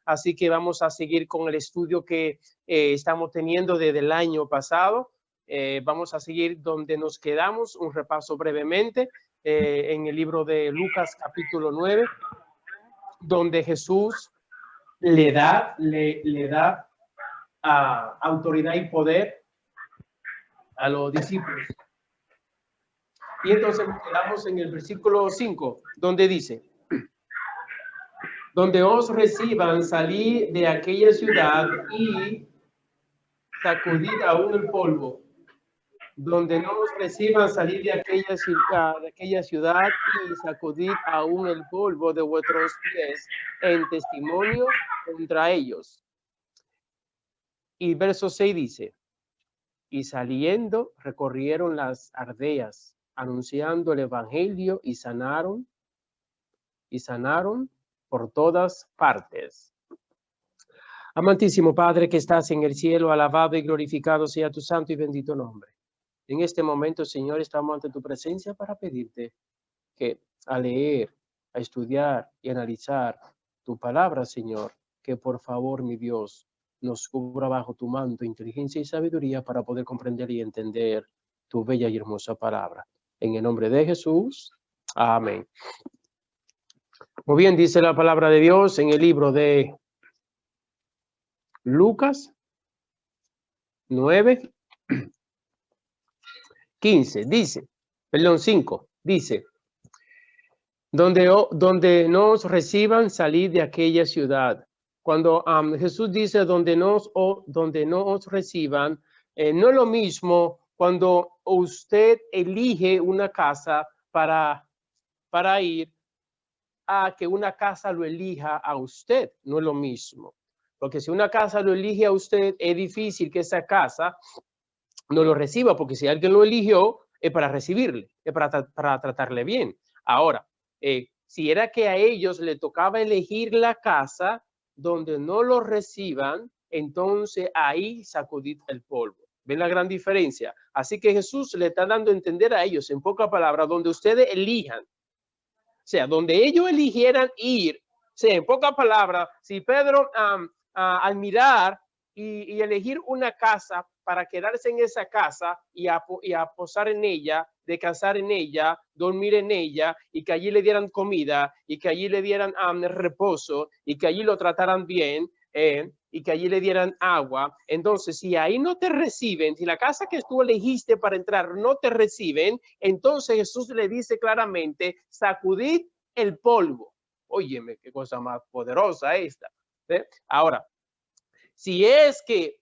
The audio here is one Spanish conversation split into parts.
Así que vamos a seguir con el estudio que estamos teniendo desde el año pasado. Vamos a seguir donde nos quedamos, un repaso brevemente en el libro de Lucas capítulo 9, donde Jesús le da autoridad y poder a los discípulos. Y entonces nos quedamos en el versículo 5, donde dice: donde os reciban, salid de aquella ciudad y sacudid aún el polvo. Donde no os reciban, salid de aquella ciudad y sacudid aún el polvo de vuestros pies en testimonio contra ellos. Y verso 6 dice: y saliendo recorrieron las aldeas, anunciando el evangelio, y sanaron por todas partes. Amantísimo Padre que estás en el cielo, alabado y glorificado sea tu santo y bendito nombre. En este momento, Señor, estamos ante tu presencia para pedirte que al leer, a estudiar y analizar tu palabra, Señor, que por favor, mi Dios, nos cubra bajo tu manto inteligencia y sabiduría para poder comprender y entender tu bella y hermosa palabra. En el nombre de Jesús, amén. Muy bien, dice la palabra de Dios en el libro de Lucas 9, 15, dice, perdón, 5, dice: donde nos reciban, salid de aquella ciudad. Cuando Jesús dice donde no os reciban, no es lo mismo cuando usted elige una casa para ir, a que una casa lo elija a usted. No es lo mismo. Porque si una casa lo elige a usted, es difícil que esa casa no lo reciba, porque si alguien lo eligió, es para recibirle, es para tratarle bien. Ahora, si era que a ellos le tocaba elegir la casa donde no lo reciban, entonces ahí sacudid el polvo. ¿Ven la gran diferencia? Así que Jesús le está dando a entender a ellos, en pocas palabras, donde ustedes elijan. O sea, donde ellos eligieran ir. O sea, en pocas palabras, si Pedro al mirar y elegir una casa para quedarse en esa casa y a posar en ella, descansar en ella, dormir en ella, y que allí le dieran comida, y que allí le dieran reposo, y que allí lo trataran bien, y que allí le dieran agua. Entonces, si ahí no te reciben, si la casa que tú elegiste para entrar no te reciben, entonces Jesús le dice claramente: sacudid el polvo. Óyeme, qué cosa más poderosa esta. Ahora, si es que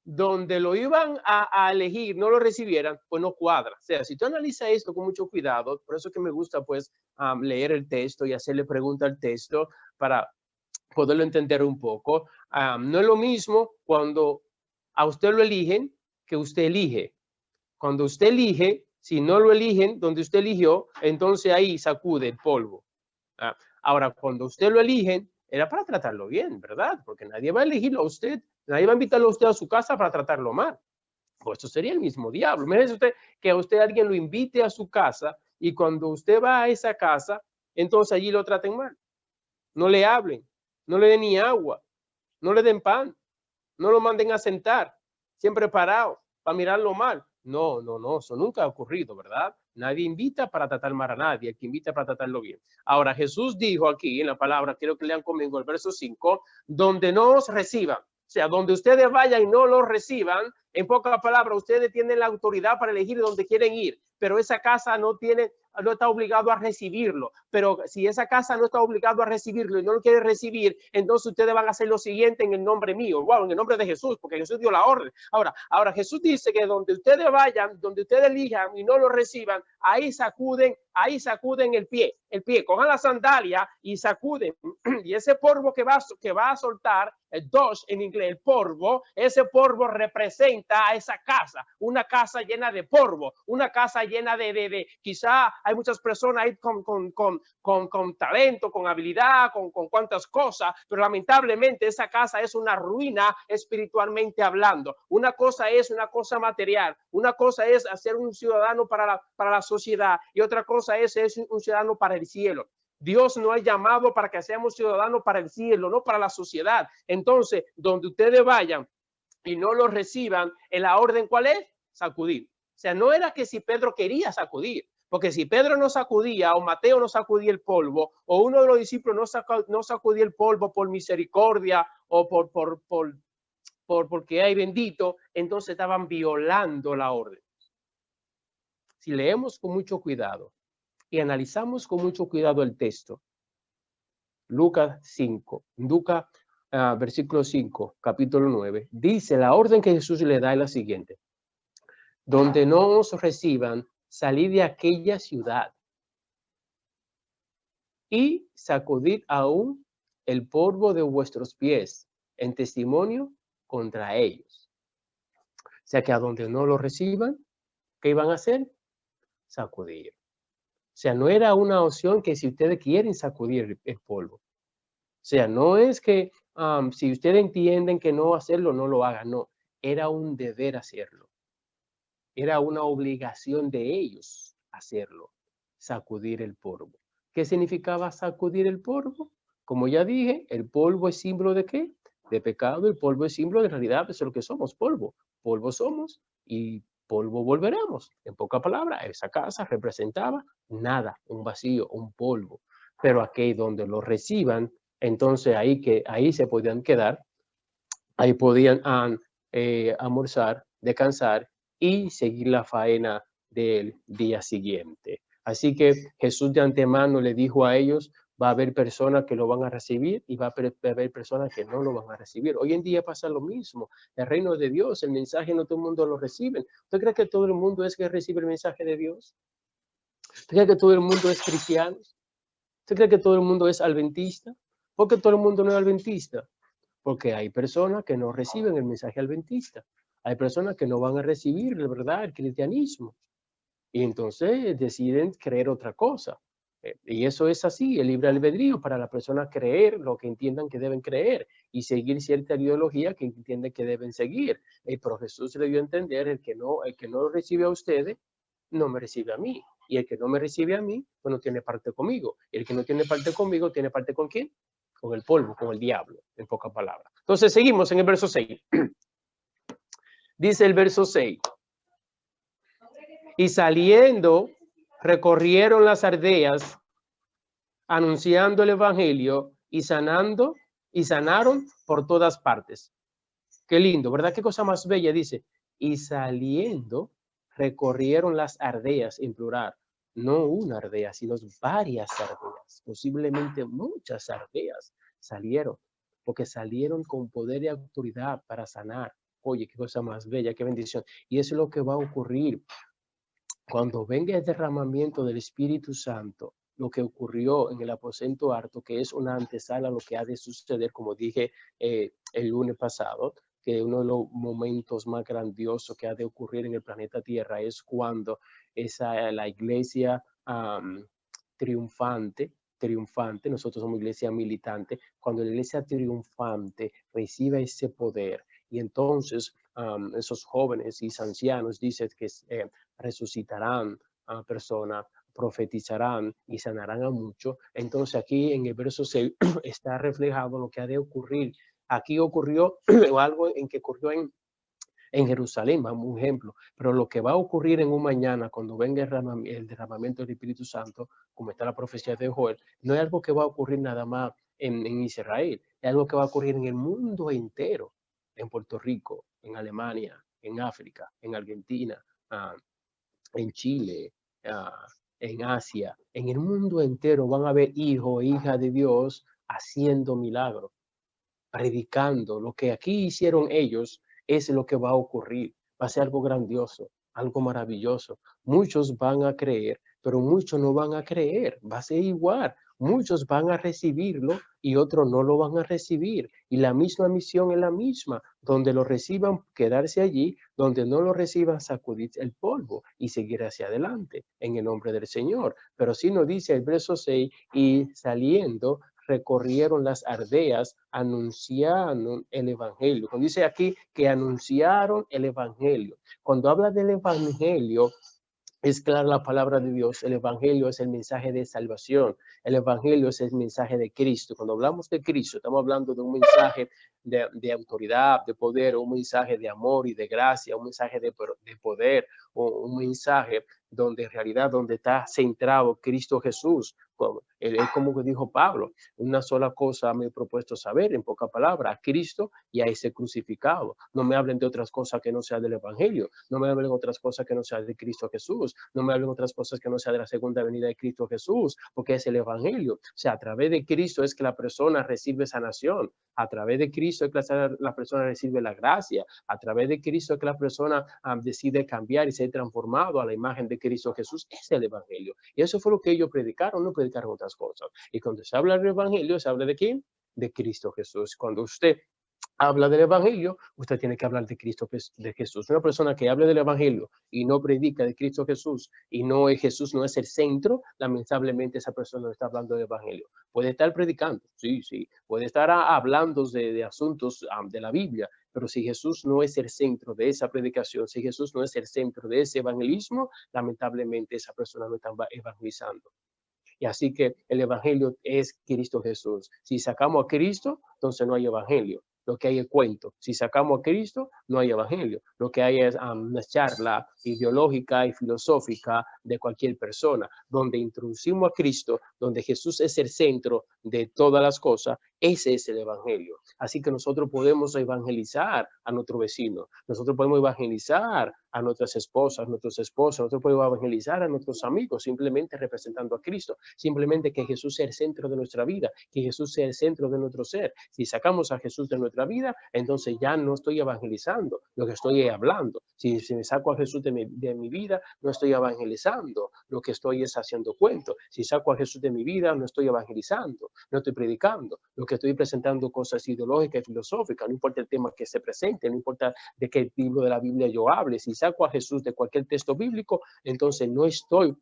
donde lo iban a elegir no lo recibieran, pues no cuadra. O sea, si tú analizas esto con mucho cuidado, por eso que me gusta pues leer el texto y hacerle pregunta al texto para poderlo entender un poco. No es lo mismo cuando a usted lo eligen que usted elige. Cuando usted elige, si no lo eligen donde usted eligió, entonces ahí sacude el polvo. Ahora, cuando usted lo eligen, era para tratarlo bien, ¿verdad? Porque nadie va a elegirlo a usted, nadie va a invitarlo a usted a su casa para tratarlo mal. Pues esto sería el mismo diablo. Imagínese usted que a usted alguien lo invite a su casa y cuando usted va a esa casa, entonces allí lo traten mal. No le hablen, no le den ni agua, no le den pan, no lo manden a sentar, siempre parado, para mirarlo mal. No, eso nunca ha ocurrido, ¿verdad? Nadie invita para tratar mal a nadie, el que invita para tratarlo bien. Ahora, Jesús dijo aquí en la palabra, quiero que lean conmigo el verso 5, donde no os reciban. O sea, donde ustedes vayan y no lo reciban, en pocas palabras, ustedes tienen la autoridad para elegir donde quieren ir, pero esa casa no está obligado a recibirlo. Pero si esa casa no está obligado a recibirlo y no lo quiere recibir, entonces ustedes van a hacer lo siguiente en el nombre mío, wow, en el nombre de Jesús, porque Jesús dio la orden. Ahora Jesús dice que donde ustedes vayan, donde ustedes elijan y no lo reciban, ahí sacuden el pie, cojan la sandalia y sacuden. Y ese polvo que va a soltar, el dust en inglés, el polvo, ese polvo representa a esa casa, una casa llena de polvo, una casa llena de quizá hay muchas personas ahí con talento, con habilidad, con cuantas cosas, pero lamentablemente esa casa es una ruina espiritualmente hablando. Una cosa es una cosa material, una cosa es hacer un ciudadano para la sociedad y otra cosa es un ciudadano para el cielo. Dios no ha llamado para que seamos ciudadanos para el cielo, no para la sociedad. Entonces, donde ustedes vayan y no lo reciban, en la orden, ¿cuál es? Sacudir. O sea, no era que si Pedro quería sacudir, porque si Pedro no sacudía o Mateo no sacudía el polvo o uno de los discípulos no sacudía el polvo por misericordia o porque hay bendito, entonces estaban violando la orden. Si leemos con mucho cuidado y analizamos con mucho cuidado el texto, Lucas versículo 5, capítulo 9, dice, la orden que Jesús le da es la siguiente: donde no os reciban, salid de aquella ciudad y sacudid aún el polvo de vuestros pies en testimonio contra ellos. O sea que a donde no lo reciban, ¿qué iban a hacer? Sacudir. O sea, no era una opción que si ustedes quieren sacudir el polvo. O sea, no es que si ustedes entienden que no hacerlo, no lo hagan. No, era un deber hacerlo. Era una obligación de ellos hacerlo, sacudir el polvo. ¿Qué significaba sacudir el polvo? Como ya dije, el polvo es símbolo ¿de qué? De pecado. El polvo es símbolo de realidad, eso es lo que somos, polvo. Polvo somos y polvo volveremos. En pocas palabras, esa casa representaba nada, un vacío, un polvo. Pero aquí donde lo reciban, entonces ahí se podían quedar, ahí podían almorzar, descansar y seguir la faena del día siguiente. Así que Jesús de antemano le dijo a ellos, va a haber personas que lo van a recibir y va a haber personas que no lo van a recibir. Hoy en día pasa lo mismo. El reino de Dios, el mensaje no todo el mundo lo recibe. ¿Usted cree que todo el mundo es que recibe el mensaje de Dios? ¿Usted cree que todo el mundo es cristiano? ¿Usted cree que todo el mundo es adventista? ¿Por qué todo el mundo no es adventista? Porque hay personas que no reciben el mensaje adventista. Hay personas que no van a recibir, de verdad, el cristianismo. Y entonces deciden creer otra cosa. Y eso es así, el libre albedrío para las personas creer lo que entiendan que deben creer y seguir cierta ideología que entienden que deben seguir. Pero Jesús le dio a entender, el que no lo recibe a ustedes, no me recibe a mí. Y el que no me recibe a mí, pues no tiene parte conmigo. Y el que no tiene parte conmigo, ¿tiene parte con quién? Con el polvo, con el diablo, en pocas palabras. Entonces seguimos en el verso 6. Dice el verso 6. Y saliendo, recorrieron las aldeas, anunciando el evangelio y sanaron por todas partes. Qué lindo, ¿verdad? Qué cosa más bella, dice. Y saliendo, recorrieron las aldeas, en plural. No una aldea, sino varias aldeas, posiblemente muchas aldeas salieron, porque salieron con poder y autoridad para sanar. Oye, qué cosa más bella, qué bendición. Y eso es lo que va a ocurrir cuando venga el derramamiento del Espíritu Santo, lo que ocurrió en el aposento alto, que es una antesala a lo que ha de suceder, como dije el lunes pasado, que uno de los momentos más grandiosos que ha de ocurrir en el planeta Tierra es cuando la iglesia triunfante, nosotros somos iglesia militante, cuando la iglesia triunfante reciba ese poder y entonces esos jóvenes y ancianos dicen que resucitarán a personas, profetizarán y sanarán a muchos. Entonces aquí en el verso 6 está reflejado lo que ha de ocurrir. Aquí ocurrió algo en que ocurrió en Jerusalén, vamos un ejemplo, pero lo que va a ocurrir en un mañana cuando venga el derramamiento del Espíritu Santo, como está la profecía de Joel, no es algo que va a ocurrir nada más en Israel, es algo que va a ocurrir en el mundo entero, en Puerto Rico, en Alemania, en África, en Argentina, en Chile, en Asia, en el mundo entero van a haber hijos e hijas de Dios haciendo milagros, predicando. Lo que aquí hicieron ellos es lo que va a ocurrir. Va a ser algo grandioso, algo maravilloso. Muchos van a creer, pero muchos no van a creer. Va a ser igual. Muchos van a recibirlo y otros no lo van a recibir. Y la misma misión es la misma. Donde lo reciban, quedarse allí. Donde no lo reciban, sacudir el polvo y seguir hacia adelante en el nombre del Señor. Pero si nos dice el verso 6, y saliendo, recorrieron las aldeas, anunciaron el evangelio. Cuando dice aquí que anunciaron el evangelio, cuando habla del evangelio, Es clara la palabra de Dios. El evangelio es el mensaje de salvación. El evangelio es el mensaje de Cristo. Cuando hablamos de Cristo, estamos hablando de un mensaje de autoridad, de poder, un mensaje de amor y de gracia, un mensaje de poder, un mensaje donde en realidad donde está centrado Cristo Jesús. Es como que dijo Pablo, una sola cosa me he propuesto saber, en pocas palabras, a Cristo y a ese crucificado. No me hablen de otras cosas que no sea del evangelio, no me hablen de otras cosas que no sea de Cristo Jesús, no me hablen de otras cosas que no sea de la segunda venida de Cristo Jesús, porque es el evangelio. O sea, a través de Cristo es que la persona recibe sanación, a través de Cristo es que la persona recibe la gracia, a través de Cristo es que la persona decide cambiar y ser transformado a la imagen de Cristo Jesús. Es el evangelio. Y eso fue lo que ellos predicaron, no predicaron otras cosas. Y cuando se habla del evangelio, se habla de quién? De Cristo Jesús. Cuando usted habla del evangelio, usted tiene que hablar de Cristo, de Jesús. Una persona que hable del evangelio y no predica de Cristo Jesús y no es Jesús, no es el centro, lamentablemente esa persona no está hablando del evangelio. Puede estar predicando, sí, sí, puede estar hablando de asuntos de la Biblia, pero si Jesús no es el centro de esa predicación, si Jesús no es el centro de ese evangelismo, lamentablemente esa persona no está evangelizando. Y así que el evangelio es Cristo Jesús. Si sacamos a Cristo, entonces no hay evangelio. Lo que hay es cuento. Si sacamos a Cristo, no hay evangelio. Lo que hay es una charla ideológica y filosófica de cualquier persona, donde introducimos a Cristo, donde Jesús es el centro de todas las cosas. Ese es el evangelio. Así que nosotros podemos evangelizar a nuestro vecino. Nosotros podemos evangelizar a nuestras esposas, nuestros esposos. Nosotros podemos evangelizar a nuestros amigos simplemente representando a Cristo. Simplemente que Jesús sea el centro de nuestra vida, que Jesús sea el centro de nuestro ser. Si sacamos a Jesús de nuestra vida, entonces ya no estoy evangelizando, lo que estoy es hablando. Si me saco a Jesús de mi vida, no estoy evangelizando, lo que estoy es haciendo cuento. Si saco a Jesús de mi vida, no estoy evangelizando, no estoy predicando, lo que estoy presentando cosas ideológicas y filosóficas, no importa el tema que se presente, no importa de qué libro de la Biblia yo hable. Si saco a Jesús de cualquier texto bíblico, entonces no estoy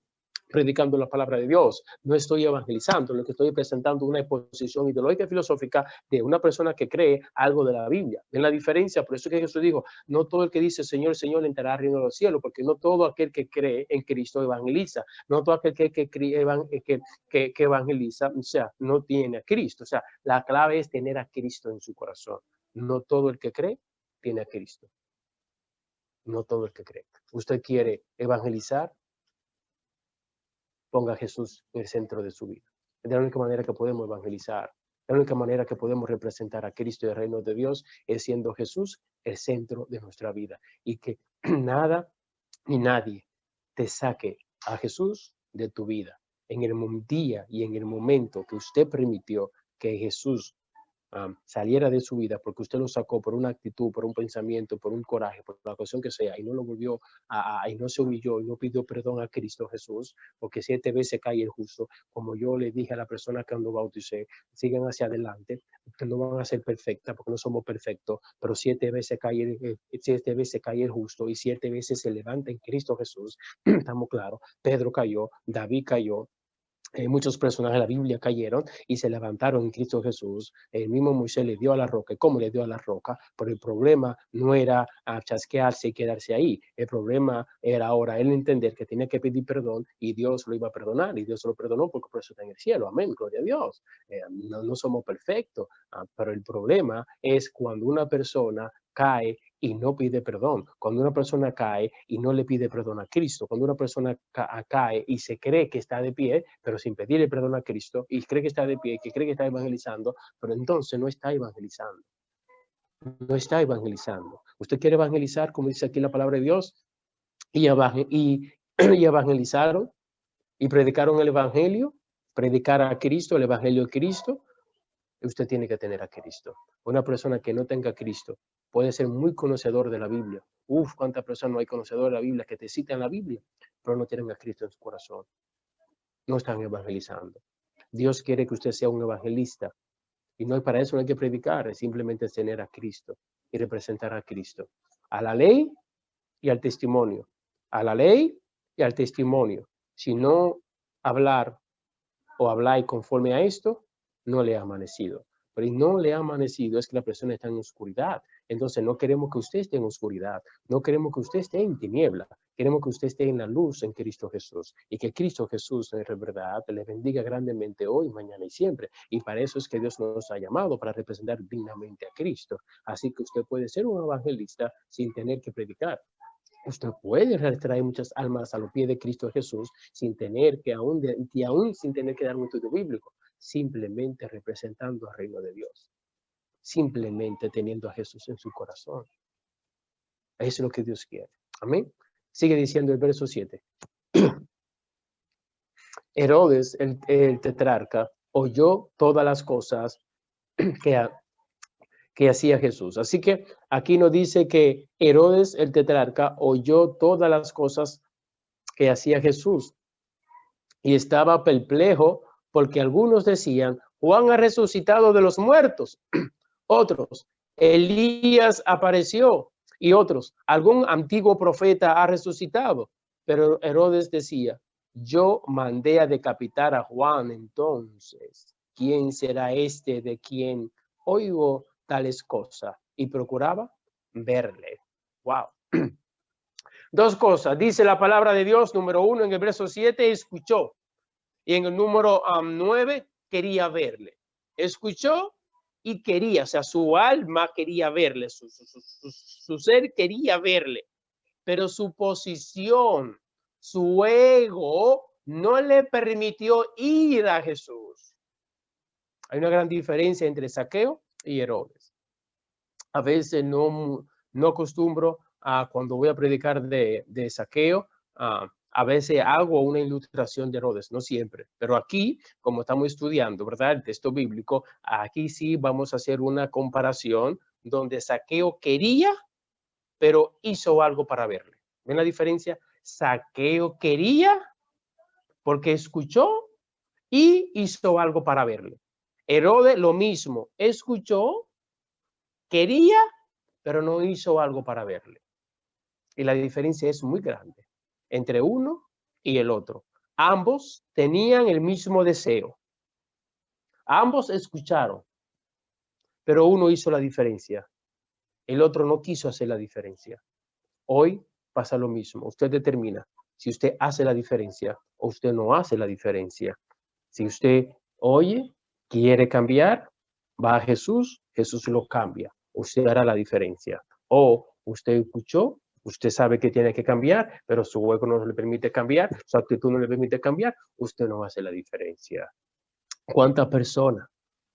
predicando la palabra de Dios, no estoy evangelizando, lo que estoy presentando una exposición ideológica y filosófica de una persona que cree algo de la Biblia. ¿Ven la diferencia? Por eso es que Jesús dijo, no todo el que dice Señor, Señor entrará al reino de los cielos, porque no todo aquel que cree en Cristo evangeliza, no todo aquel que evangeliza, o sea, no tiene a Cristo. O sea, la clave es tener a Cristo en su corazón. No todo el que cree tiene a Cristo. No todo el que cree. ¿Usted quiere evangelizar? Ponga a Jesús en el centro de su vida. Es la única manera que podemos evangelizar. La única manera que podemos representar a Cristo y el reino de Dios es siendo Jesús el centro de nuestra vida. Y que nada ni nadie te saque a Jesús de tu vida. En el día y en el momento que usted permitió que Jesús saliera de su vida porque usted lo sacó por una actitud, por un pensamiento, por un coraje, por la cuestión que sea, y no lo volvió y no se humilló y no pidió perdón a Cristo Jesús, porque 7 veces cae el justo, como yo le dije a la persona que cuando bauticé, sigan hacia adelante, que no van a ser perfectas porque no somos perfectos, pero 7 veces cae el justo y 7 veces se levanta en Cristo Jesús. Estamos claros, Pedro cayó, David cayó, muchos personajes de la Biblia cayeron y se levantaron en Cristo Jesús. El mismo Moisés le dio a la roca. ¿Cómo le dio a la roca? Pero el problema no era chasquearse y quedarse ahí. El problema era ahora él entender que tenía que pedir perdón y Dios lo iba a perdonar. Y Dios lo perdonó porque por eso está en el cielo. Amén, gloria a Dios. No somos perfectos, pero el problema es cuando una persona cae y no pide perdón. Cuando una persona cae y no le pide perdón a Cristo, cuando una persona cae y se cree que está de pie, pero sin pedirle perdón a Cristo, y cree que está de pie, que cree que está evangelizando, pero entonces no está evangelizando. No está evangelizando. Usted quiere evangelizar, como dice aquí la palabra de Dios, y evangelizaron y predicaron el evangelio, predicar a Cristo, el evangelio de Cristo. Usted tiene que tener a Cristo. Una persona que no tenga a Cristo puede ser muy conocedor de la Biblia. Uf, cuántas personas no hay conocedor de la Biblia que te citan la Biblia, pero no tienen a Cristo en su corazón. No están evangelizando. Dios quiere que usted sea un evangelista. Y no, para eso no hay que predicar, es simplemente tener a Cristo y representar a Cristo. A la ley y al testimonio. A la ley y al testimonio. Si no hablar o hablar conforme a esto, no le ha amanecido. pero no le ha amanecido, es que la persona está en oscuridad. Entonces no queremos que usted esté en oscuridad, no queremos que usted esté en tiniebla, queremos que usted esté en la luz en Cristo Jesús y que Cristo Jesús en verdad le bendiga grandemente hoy, mañana y siempre. Y para eso es que Dios nos ha llamado, para representar dignamente a Cristo. Así que usted puede ser un evangelista sin tener que predicar. Usted puede traer muchas almas a los pies de Cristo Jesús sin tener que aún sin tener que dar un estudio bíblico, simplemente representando al reino de Dios, simplemente teniendo a Jesús en su corazón. Eso es lo que Dios quiere. Amén. Sigue diciendo el verso 7. Herodes, el tetrarca, oyó todas las cosas que hacía Jesús. Así que aquí nos dice que Herodes, el tetrarca, oyó todas las cosas que hacía Jesús y estaba perplejo porque algunos decían, Juan ha resucitado de los muertos, otros, Elías apareció y otros, algún antiguo profeta ha resucitado. Pero Herodes decía, yo mandé a decapitar a Juan, entonces, ¿quién será este de quien oigo tales cosas? Y procuraba verle. Wow. Dos cosas, dice la palabra de Dios, número 1, en el verso 7, escuchó. Y en el número 9, quería verle. Escuchó y quería, o sea, su alma quería verle, su ser quería verle. Pero su posición, su ego, no le permitió ir a Jesús. Hay una gran diferencia entre Zaqueo y Herodes. A veces no acostumbro cuando voy a predicar de Zaqueo, a veces hago una ilustración de Herodes, no siempre, pero aquí, como estamos estudiando, ¿verdad? El texto bíblico, aquí sí vamos a hacer una comparación donde Zaqueo quería, pero hizo algo para verle. ¿Ven la diferencia? Zaqueo quería porque escuchó y hizo algo para verle. Herodes lo mismo, escuchó, quería, pero no hizo algo para verle. Y la diferencia es muy grande entre uno y el otro. Ambos tenían el mismo deseo. Ambos escucharon, pero uno hizo la diferencia. El otro no quiso hacer la diferencia. Hoy pasa lo mismo. Usted determina si usted hace la diferencia o usted no hace la diferencia. Si usted oye, quiere cambiar, va a Jesús, Jesús lo cambia. Usted hará la diferencia. O usted escuchó, usted sabe que tiene que cambiar, pero su ego no le permite cambiar, su actitud no le permite cambiar, usted no hace la diferencia. ¿Cuántas personas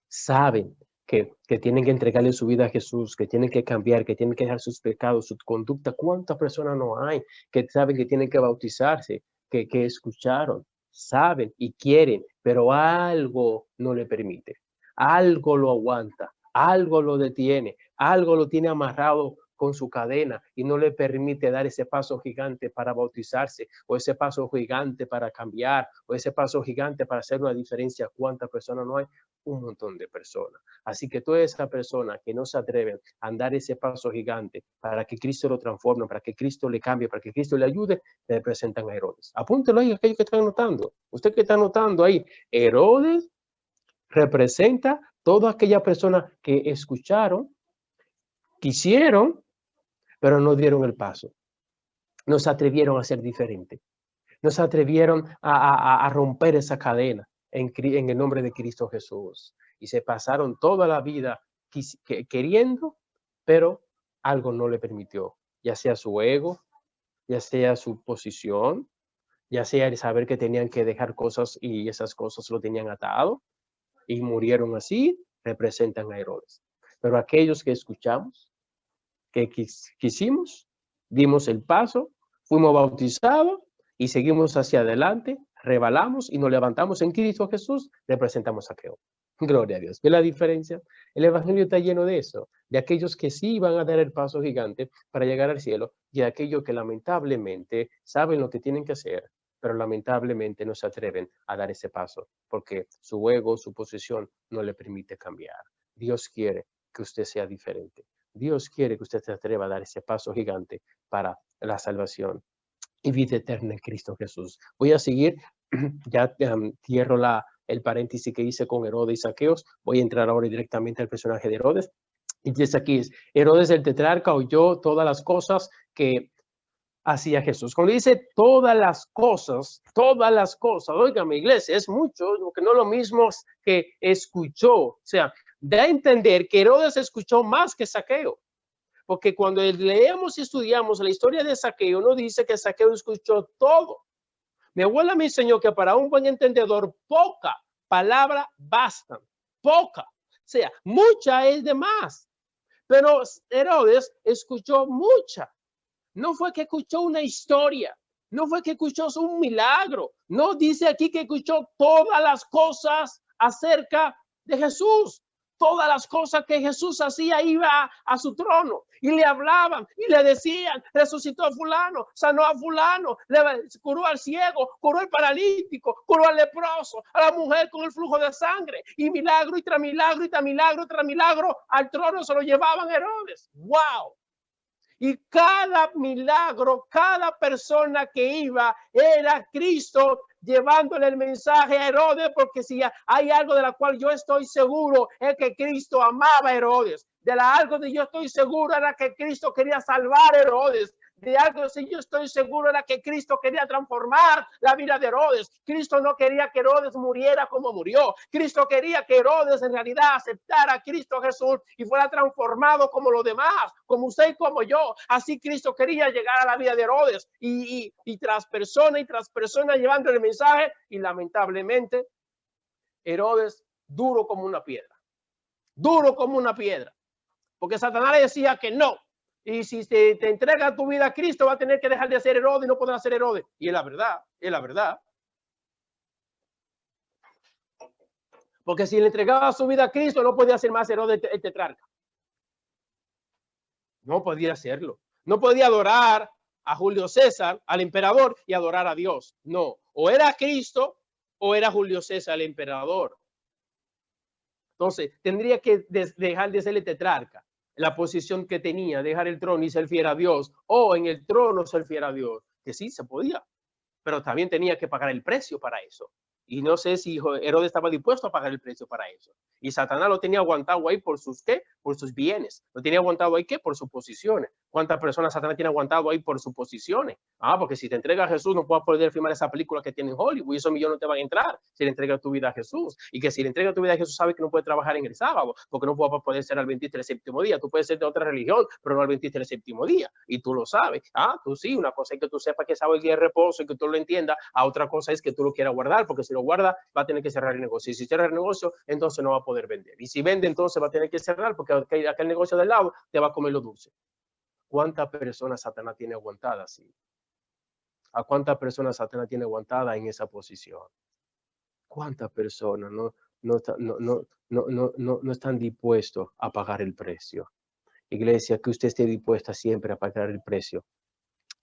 saben que tienen que entregarle su vida a Jesús, que tienen que cambiar, que tienen que dejar sus pecados, su conducta? ¿Cuántas personas no hay que saben que tienen que bautizarse, que escucharon, saben y quieren, pero algo no le permite, algo lo aguanta, algo lo detiene, algo lo tiene amarrado con su cadena y no le permite dar ese paso gigante para bautizarse o ese paso gigante para cambiar o ese paso gigante para hacer una diferencia? ¿Cuántas personas no hay? Un montón de personas. Así que toda esa persona que no se atreven a dar ese paso gigante para que Cristo lo transforme, para que Cristo le cambie, para que Cristo le ayude, le presentan a Herodes. Apúntelo ahí, aquellos que están anotando. Usted que está anotando ahí, Herodes representa toda aquella persona que escucharon, quisieron, pero no dieron el paso. No se atrevieron a ser diferente. No se atrevieron a romper esa cadena en el nombre de Cristo Jesús. Y se pasaron toda la vida queriendo, pero algo no le permitió, ya sea su ego, ya sea su posición, ya sea el saber que tenían que dejar cosas y esas cosas lo tenían atado y murieron así, representan a Herodes. Pero aquellos que escuchamos, que quisimos, dimos el paso, fuimos bautizados y seguimos hacia adelante, rebalamos y nos levantamos en Cristo Jesús, representamos a Jehová. Gloria a Dios. ¿Ve la diferencia? El Evangelio está lleno de eso, de aquellos que sí van a dar el paso gigante para llegar al cielo y de aquellos que lamentablemente saben lo que tienen que hacer, pero lamentablemente no se atreven a dar ese paso porque su ego, su posición no le permite cambiar. Dios quiere que usted sea diferente. Dios quiere que usted se atreva a dar ese paso gigante para la salvación y vida eterna en Cristo Jesús. Voy a seguir, ya cierro el paréntesis que hice con Herodes y Zaqueos. Voy a entrar ahora directamente al personaje de Herodes. Y dice aquí, Herodes el tetrarca oyó todas las cosas que hacía Jesús. Cuando dice todas las cosas, oiga, mi iglesia, es mucho, porque no es lo mismo que escuchó. O sea, da a entender que Herodes escuchó más que Zaqueo. Porque cuando leemos y estudiamos la historia de Zaqueo, no dice que Zaqueo escuchó todo. Mi abuela me enseñó que para un buen entendedor, poca palabra bastan. Poca. O sea, mucha es de más. Pero Herodes escuchó mucha. No fue que escuchó una historia. No fue que escuchó un milagro. No dice aquí que escuchó todas las cosas acerca de Jesús. Todas las cosas que Jesús hacía, iba a su trono y le hablaban y le decían, resucitó a fulano, sanó a fulano, curó al ciego, curó al paralítico, curó al leproso, a la mujer con el flujo de sangre, y milagro y tras milagro y tras milagro y tras milagro, al trono se lo llevaban Herodes. ¡Wow! Y cada milagro, cada persona que iba era Cristo llevándole el mensaje a Herodes, porque si hay algo de la cual yo estoy seguro es que Cristo amaba a Herodes. De algo de yo estoy seguro era que Cristo quería salvar a Herodes. De algo si yo estoy seguro era que Cristo quería transformar la vida de Herodes. Cristo no quería que Herodes muriera como murió. Cristo quería que Herodes en realidad aceptara a Cristo Jesús y fuera transformado como los demás, como usted y como yo. Así Cristo quería llegar a la vida de Herodes y tras persona llevando el mensaje, y lamentablemente Herodes duro como una piedra, porque Satanás le decía que no. Y si te entrega tu vida a Cristo, va a tener que dejar de ser Herodes y no podrá ser Herodes. Y es la verdad. Porque si le entregaba su vida a Cristo, no podía ser más Herodes el tetrarca. No podía hacerlo. No podía adorar a Julio César, al emperador, y adorar a Dios. No. O era Cristo o era Julio César, el emperador. Entonces, tendría que dejar de ser el tetrarca. La posición que tenía, dejar el trono y ser fiel a Dios, o en el trono ser fiel a Dios, que sí se podía, pero también tenía que pagar el precio para eso. Y no sé si Herodes estaba dispuesto a pagar el precio para eso. Y Satanás lo tenía aguantado ahí por sus ¿qué? Por sus bienes. Lo tenía aguantado ahí ¿qué? Por sus posiciones. ¿Cuántas personas Satanás tiene aguantado ahí por sus posiciones? Porque si te entrega a Jesús no puedes poder filmar esa película que tiene en Hollywood y esos millones no te van a entrar si le entregas tu vida a Jesús. Y que si le entregas tu vida a Jesús sabes que no puedes trabajar en el sábado porque no puedes poder ser al 23 séptimo día. Tú puedes ser de otra religión, pero no al 23 séptimo día. Y tú lo sabes. Tú sí. Una cosa es que tú sepas que sabes el día de reposo y que tú lo entiendas. A otra cosa es que tú lo quieras guardar, porque si lo guarda va a tener que cerrar el negocio. Y si cierra el negocio, entonces no va a poder vender. Y si vende, entonces va a tener que cerrar porque aquel negocio del lado te va a comer lo dulce. ¿Cuántas personas Satanás tiene aguantadas así? ¿A cuántas personas Satanás tiene aguantadas en esa posición? ¿Cuántas personas no están dispuestos a pagar el precio? Iglesia, que usted esté dispuesta siempre a pagar el precio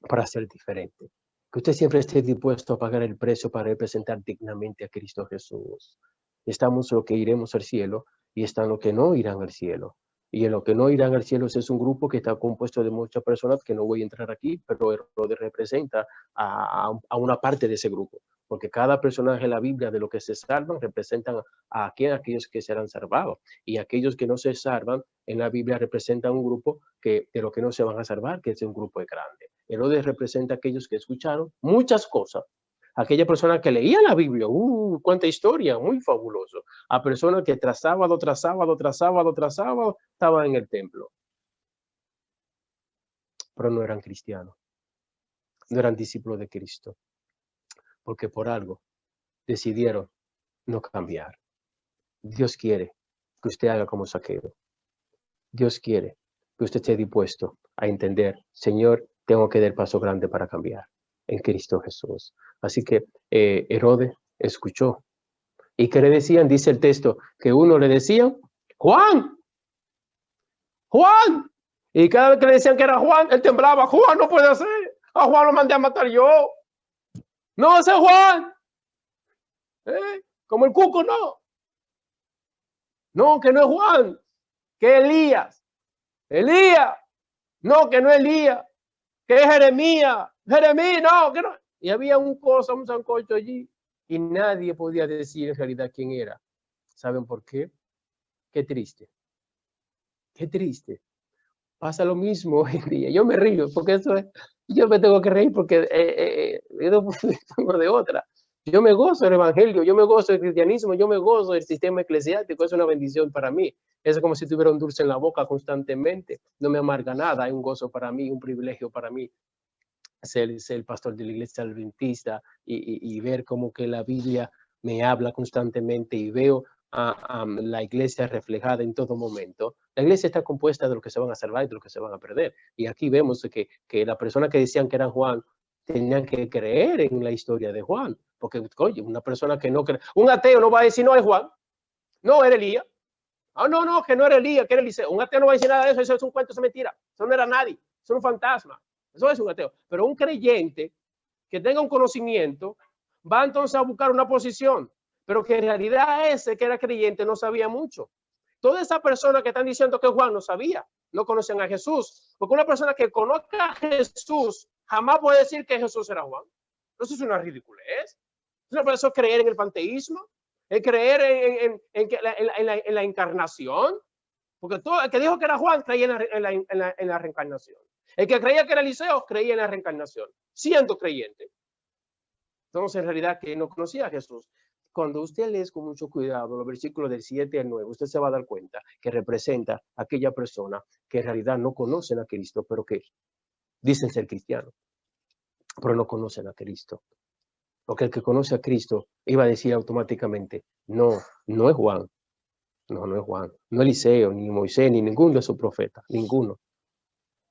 para ser diferente. Que usted siempre esté dispuesto a pagar el precio para representar dignamente a Cristo Jesús. Estamos los que iremos al cielo y están los que no irán al cielo. Y en lo que no irán al cielo es un grupo que está compuesto de muchas personas que no voy a entrar aquí, pero Herodes representa a una parte de ese grupo. Porque cada personaje de la Biblia de lo que se salvan representan a aquellos que serán salvados. Y aquellos que no se salvan en la Biblia representan un grupo de los que no se van a salvar, que es un grupo grande. Herodes representa a aquellos que escucharon muchas cosas. Aquella persona que leía la Biblia, cuánta historia, muy fabuloso. A personas que tras sábado, tras sábado, tras sábado, tras sábado, estaban en el templo. Pero no eran cristianos. No eran discípulos de Cristo. Porque por algo decidieron no cambiar. Dios quiere que usted haga como Zaqueo. Dios quiere que usted esté dispuesto a entender, Señor, tengo que dar el paso grande para cambiar en Cristo Jesús. Así que Herodes escuchó. ¿Y qué le decían? Dice el texto, que uno le decía, Juan. Y cada vez que le decían que era Juan, él temblaba. Juan no puede ser. A Juan lo mandé a matar yo. No, ese es Juan. Como el cuco, no. No, que no es Juan. Que Elías. No, que no es Elías. Que es Jeremías. No, que no. Y había un sancocho allí. y nadie podía decir en realidad quién era. ¿Saben por qué? Qué triste. Qué triste. Pasa lo mismo hoy en día. Yo me río porque eso es, yo me tengo que reír porque no tengo de otra. Yo me gozo del evangelio, yo me gozo del cristianismo, yo me gozo del sistema eclesiástico, es una bendición para mí. Es como si tuviera un dulce en la boca constantemente, no me amarga nada, hay un gozo para mí, un privilegio para mí ser pastor de la iglesia adventista y ver cómo que la Biblia me habla constantemente y veo la iglesia reflejada en todo momento. La iglesia está compuesta de los que se van a salvar y de los que se van a perder. Y aquí vemos que la persona que decían que era Juan tenían que creer en la historia de Juan. Porque, oye, una persona que no cree, un ateo no va a decir no es Juan, no era Elías. Ah, no, no, que no era Elías, que era Eliseo. Un ateo no va a decir nada de eso, eso es un cuento, eso es mentira. Eso no era nadie, eso es un fantasma. Eso es un ateo. Pero un creyente que tenga un conocimiento va entonces a buscar una posición, pero que en realidad ese que era creyente no sabía mucho. Todas esas personas que están diciendo que Juan no sabía, no conocen a Jesús, porque una persona que conozca a Jesús jamás puede decir que Jesús era Juan. Eso es una ridiculez. Eso es creer en el panteísmo, es creer en la encarnación, porque todo el que dijo que era Juan creía en la reencarnación. El que creía que era Eliseo creía en la reencarnación, siendo creyente. Entonces, en realidad, que no conocía a Jesús. Cuando usted lee con mucho cuidado los versículos del 7 al 9, usted se va a dar cuenta que representa a aquella persona que en realidad no conocen a Cristo, pero que dicen ser cristianos, pero no conocen a Cristo. Porque el que conoce a Cristo iba a decir automáticamente, no, no es Juan, no es Juan, no Eliseo, ni Moisés, ni ninguno de sus profetas, ninguno.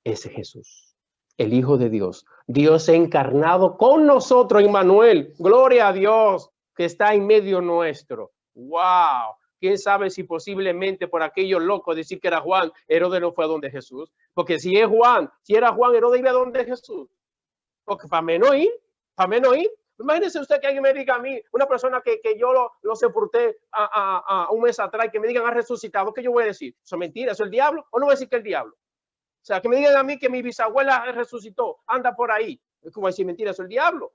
Ese es Jesús, el Hijo de Dios, Dios encarnado con nosotros, Emmanuel, gloria a Dios que está en medio nuestro. ¡Wow! ¿Quién sabe si posiblemente por aquellos locos decir que era Juan, Herodes no fue a donde Jesús? Porque si es Juan, si era Juan, Herodes iba a donde Jesús. Porque para menos ir, Imagínese usted que alguien me diga a mí, una persona que yo lo sepulté a un mes atrás, que me digan ha resucitado, ¿qué yo voy a decir? ¿Eso es mentira? ¿Eso es el diablo? ¿O no voy a decir que es el diablo? O sea, que me digan a mí que mi bisabuela resucitó, anda por ahí. Es como decir mentira, eso es el diablo.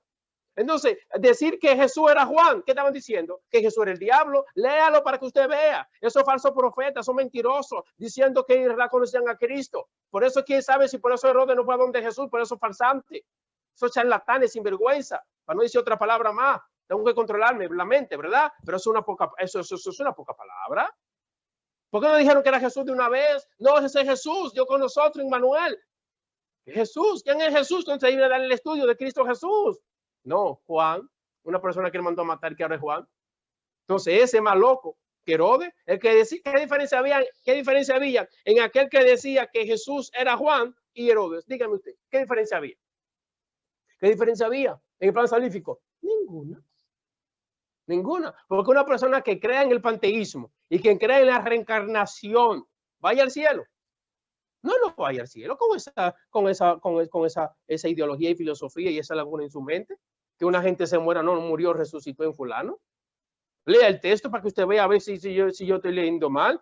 Entonces, decir que Jesús era Juan, ¿qué estaban diciendo? Que Jesús era el diablo. Léalo para que usted vea. Esos falsos profetas son mentirosos, diciendo que la conocían a Cristo. Por eso, quién sabe si por eso Herodes no fue a donde Jesús, por eso farsante. Esos charlatanes sin vergüenza, para no decir otra palabra más. Tengo que controlarme la mente, ¿verdad? Pero eso es una poca palabra. ¿Por qué no dijeron que era Jesús de una vez? No, ese es Jesús, Dios con nosotros, Emmanuel. Jesús, ¿quién es Jesús? Entonces ahí viene a dar el estudio de Cristo Jesús. No, Juan, una persona que le mandó a matar, que ahora es Juan. Entonces ese más loco que Herodes, el que decía, ¿qué diferencia había en aquel que decía que Jesús era Juan y Herodes? Dígame usted, ¿qué diferencia había? ¿Qué diferencia había en el plan salvífico? Ninguna. Ninguna. Porque una persona que crea en el panteísmo y que crea en la reencarnación, ¿vaya al cielo? No vaya al cielo con esa ideología y filosofía y esa laguna en su mente. Que una gente se muera, no murió, resucitó en fulano. Lea el texto para que usted vea a ver si yo estoy leyendo mal.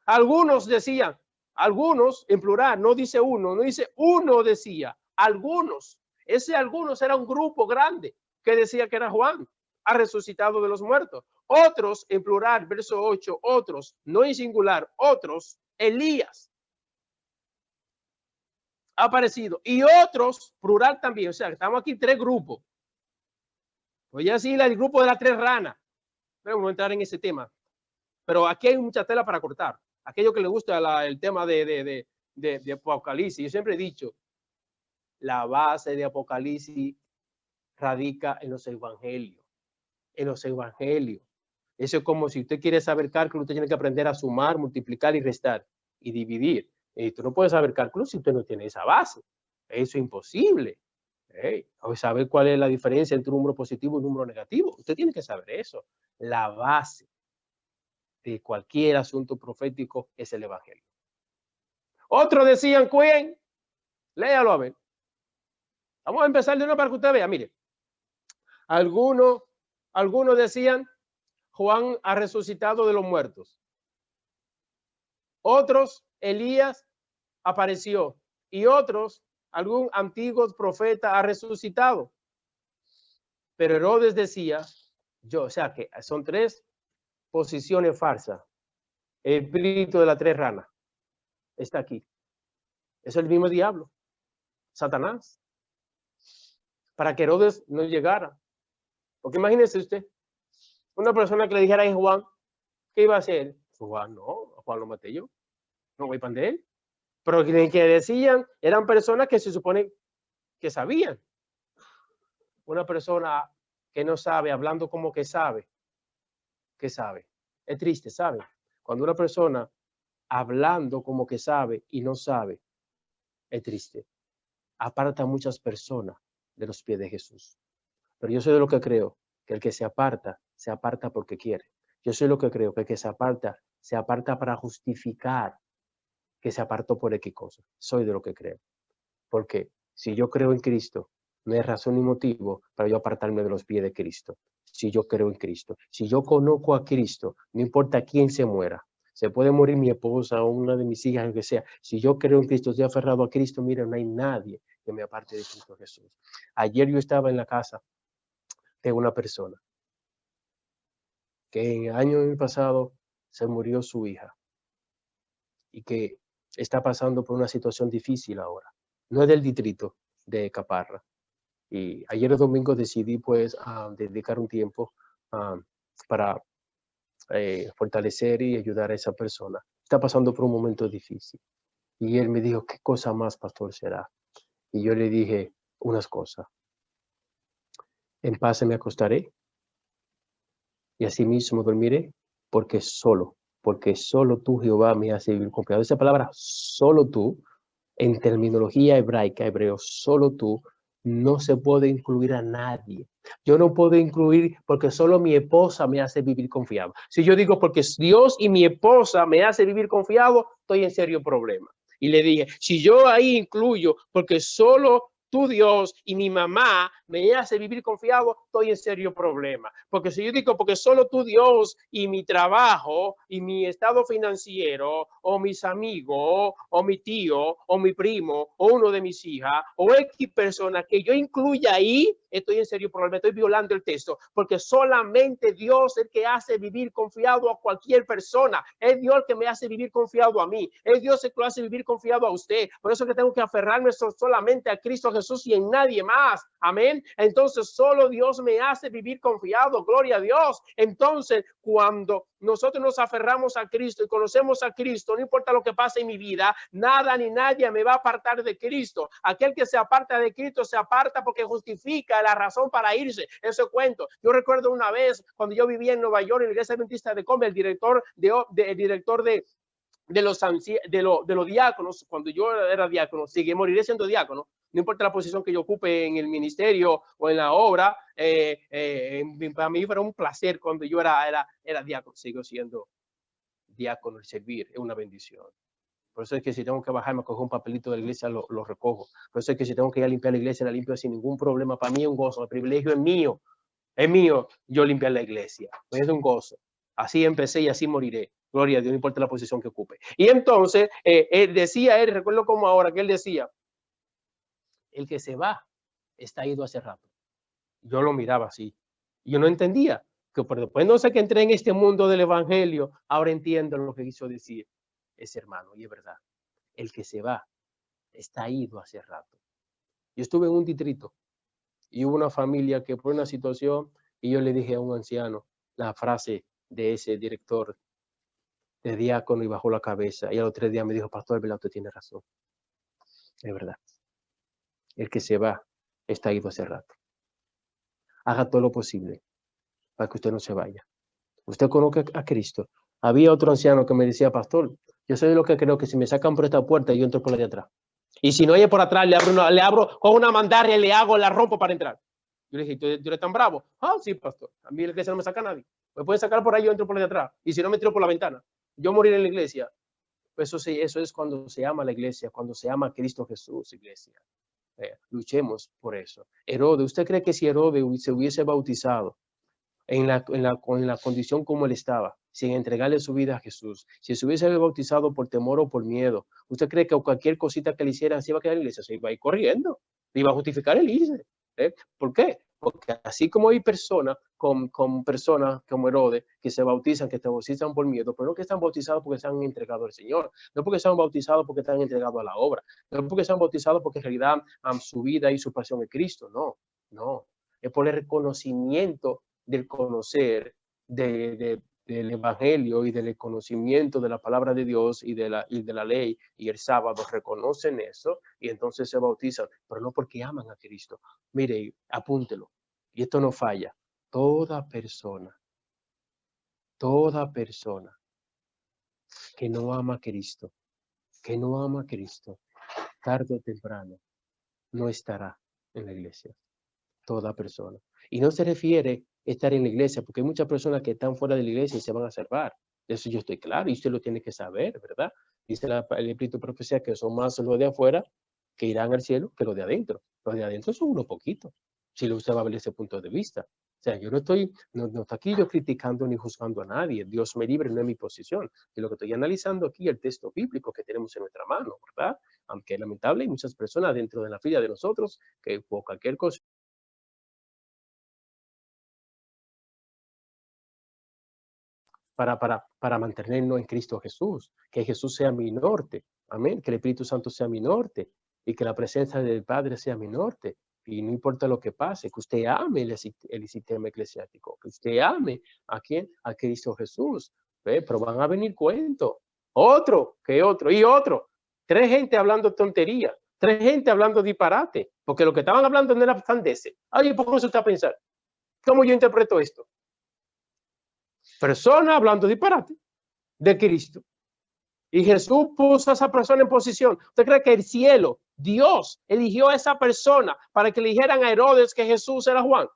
Algunos decían, algunos en plural, no dice uno decía, algunos. Ese algunos era un grupo grande que decía que era Juan, ha resucitado de los muertos. Otros, en plural, verso 8, otros, no en singular, otros, Elías ha aparecido. Y otros, plural también, o sea, estamos aquí tres grupos. Voy a decir el grupo de las tres ranas. Pero vamos a entrar en ese tema. Pero aquí hay mucha tela para cortar. Aquello que le gusta el tema de Apocalipsis. Yo siempre he dicho, la base de Apocalipsis radica en los evangelios. En los evangelios. Eso es como si usted quiere saber cálculo, usted tiene que aprender a sumar, multiplicar y restar y dividir. Y tú no puedes saber cálculo si usted no tiene esa base. Eso es imposible. Saber cuál es la diferencia entre un número positivo y un número negativo. Usted tiene que saber eso. La base de cualquier asunto profético es el evangelio. Otros decían, ¿quién? Léalo a ver. Vamos a empezar de nuevo para que usted vea. Mire, algunos decían, Juan ha resucitado de los muertos. Otros, Elías apareció. Y otros, algún antiguo profeta ha resucitado. Pero Herodes decía, o sea que son tres posiciones falsas. El espíritu de las tres ranas está aquí. Es el mismo diablo, Satanás, para que Herodes no llegara. Porque imagínese usted, una persona que le dijera a Juan, ¿qué iba a hacer? Juan, no, a Juan lo maté yo, no voy para él. Pero que decían eran personas que se supone que sabían. Una persona que no sabe, hablando como que sabe, ¿qué sabe? Es triste, ¿sabe? Cuando una persona hablando como que sabe y no sabe, es triste. Aparta a muchas personas de los pies de Jesús. Pero yo soy de lo que creo, que el que se aparta porque quiere. Yo soy lo que creo, que el que se aparta para justificar que se apartó por X cosa. Soy de lo que creo. Porque si yo creo en Cristo, no hay razón ni motivo para yo apartarme de los pies de Cristo. Si yo creo en Cristo, si yo conozco a Cristo, no importa quién se muera, se puede morir mi esposa o una de mis hijas, lo que sea. Si yo creo en Cristo, estoy aferrado a Cristo, mira, no hay nadie que me aparte de Cristo Jesús. Ayer yo estaba en la casa de una persona que en el año pasado se murió su hija y que está pasando por una situación difícil ahora. No es del distrito de Caparra. Y ayer domingo decidí pues dedicar un tiempo para fortalecer y ayudar a esa persona. Está pasando por un momento difícil. Y él me dijo, ¿qué cosa más, pastor, será? Y yo le dije unas cosas. En paz me acostaré y asimismo dormiré, porque solo tú, Jehová, me hace vivir confiado. Esa palabra, solo tú, en terminología hebraica, hebreo, solo tú, no se puede incluir a nadie. Yo no puedo incluir porque solo mi esposa me hace vivir confiado. Si yo digo porque Dios y mi esposa me hace vivir confiado, estoy en serio problema. Y le dije, si yo ahí incluyo porque solo tu Dios y mi mamá me hace vivir confiado, estoy en serio problema. Porque si yo digo, porque solo tu Dios y mi trabajo y mi estado financiero o mis amigos o mi tío o mi primo o uno de mis hijas o X persona que yo incluya ahí, estoy en serio problema, estoy violando el texto. Porque solamente Dios es el que hace vivir confiado a cualquier persona. Es Dios el que me hace vivir confiado a mí. Es Dios el que lo hace vivir confiado a usted. Por eso que tengo que aferrarme solamente a Cristo Jesús y en nadie más. Amén. Entonces solo Dios me hace vivir confiado. Gloria a Dios. Entonces cuando nosotros nos aferramos a Cristo y conocemos a Cristo, no importa lo que pase en mi vida, nada ni nadie me va a apartar de Cristo. Aquel que se aparta de Cristo se aparta porque justifica la razón para irse. Eso cuento. Yo recuerdo una vez cuando yo vivía en Nueva York, en la iglesia adventista de Combe, el director de los diáconos, cuando yo era diácono, moriré siendo diácono, no importa la posición que yo ocupe en el ministerio o en la obra, para mí fue un placer cuando yo era diácono, sigo siendo diácono, el servir es una bendición. Por eso es que si tengo que bajar, me cojo un papelito de la iglesia, lo recojo. Por eso es que si tengo que ir a limpiar la iglesia, la limpio sin ningún problema. Para mí es un gozo, el privilegio es mío yo limpiar la iglesia. Es un gozo. Así empecé y así moriré. Gloria a Dios, no importa la posición que ocupe. Y entonces, recuerdo como ahora que él decía, el que se va está ido hace rato. Yo lo miraba así. Yo no entendía. Pero después no sé que entré en este mundo del evangelio, ahora entiendo lo que quiso decir ese hermano. Y es verdad, el que se va está ido hace rato. Yo estuve en un distrito y hubo una familia que por una situación, y yo le dije a un anciano la frase de ese director de diácono y bajó la cabeza. Y a los 3 días me dijo, pastor, ¿verdad? Usted tiene razón. Es verdad. El que se va está ido hace rato. Haga todo lo posible para que usted no se vaya. Usted conoce a Cristo. Había otro anciano que me decía, pastor, yo soy lo que creo que si me sacan por esta puerta, yo entro por la de atrás. Y si no hay por atrás, le abro con una mandarria, la rompo para entrar. Yo le dije, ¿tú eres tan bravo? Ah, sí, pastor. A mí la iglesia no me saca nadie. Me pueden sacar por ahí, yo entro por la de atrás. Y si no, me tiro por la ventana. Yo moriré en la iglesia. Eso sí, eso es cuando se ama la iglesia, cuando se ama a Cristo Jesús, iglesia. Luchemos por eso. Herodes, ¿usted cree que si Herodes se hubiese bautizado en la condición como él estaba, sin entregarle su vida a Jesús, si se hubiese bautizado por temor o por miedo, ¿usted cree que cualquier cosita que le hicieran se iba a quedar en la iglesia? Se iba a ir corriendo, iba a justificar el irse. ¿Por qué? Porque así como hay personas con personas como Herodes que se bautizan, que te bautizan por miedo, pero no que están bautizados porque se han entregado al Señor, no porque se han bautizado porque están entregados a la obra, no porque se han bautizado porque en realidad su vida y su pasión es Cristo, no, no, es por el reconocimiento del conocer del Evangelio y del conocimiento de la palabra de Dios y de la ley, y el sábado reconocen eso y entonces se bautizan, pero no porque aman a Cristo. Mire, apúntelo, y esto no falla. Toda persona que no ama a Cristo, que no ama a Cristo, tarde o temprano, no estará en la iglesia. Toda persona. Y no se refiere a estar en la iglesia, porque hay muchas personas que están fuera de la iglesia y se van a salvar. De eso yo estoy claro, y usted lo tiene que saber, ¿verdad? Dice el Espíritu de Profecía que son más los de afuera que irán al cielo que los de adentro. Los de adentro son unos poquitos, si usted va a ver ese punto de vista. O sea, yo no estoy aquí yo criticando ni juzgando a nadie. Dios me libre, no es mi posición. Y lo que estoy analizando aquí es el texto bíblico que tenemos en nuestra mano, ¿verdad? Aunque es lamentable, hay muchas personas dentro de la fila de nosotros que por cualquier cosa para mantenernos en Cristo Jesús, que Jesús sea mi norte, amén, que el Espíritu Santo sea mi norte y que la presencia del Padre sea mi norte. Y no importa lo que pase, que usted ame el sistema eclesiástico, que usted ame a quién, a Cristo Jesús. ¿Ve? Pero van a venir cuentos, otro que otro y otro. Tres gente hablando tontería, tres gente hablando disparate, porque lo que estaban hablando no era sandeces. Ay, ¿por qué eso está a pensar? ¿Cómo yo interpreto esto? Persona hablando disparate de Cristo. Y Jesús puso a esa persona en posición. ¿Usted cree que el cielo, Dios, eligió a esa persona para que le dijeran a Herodes que Jesús era Juan?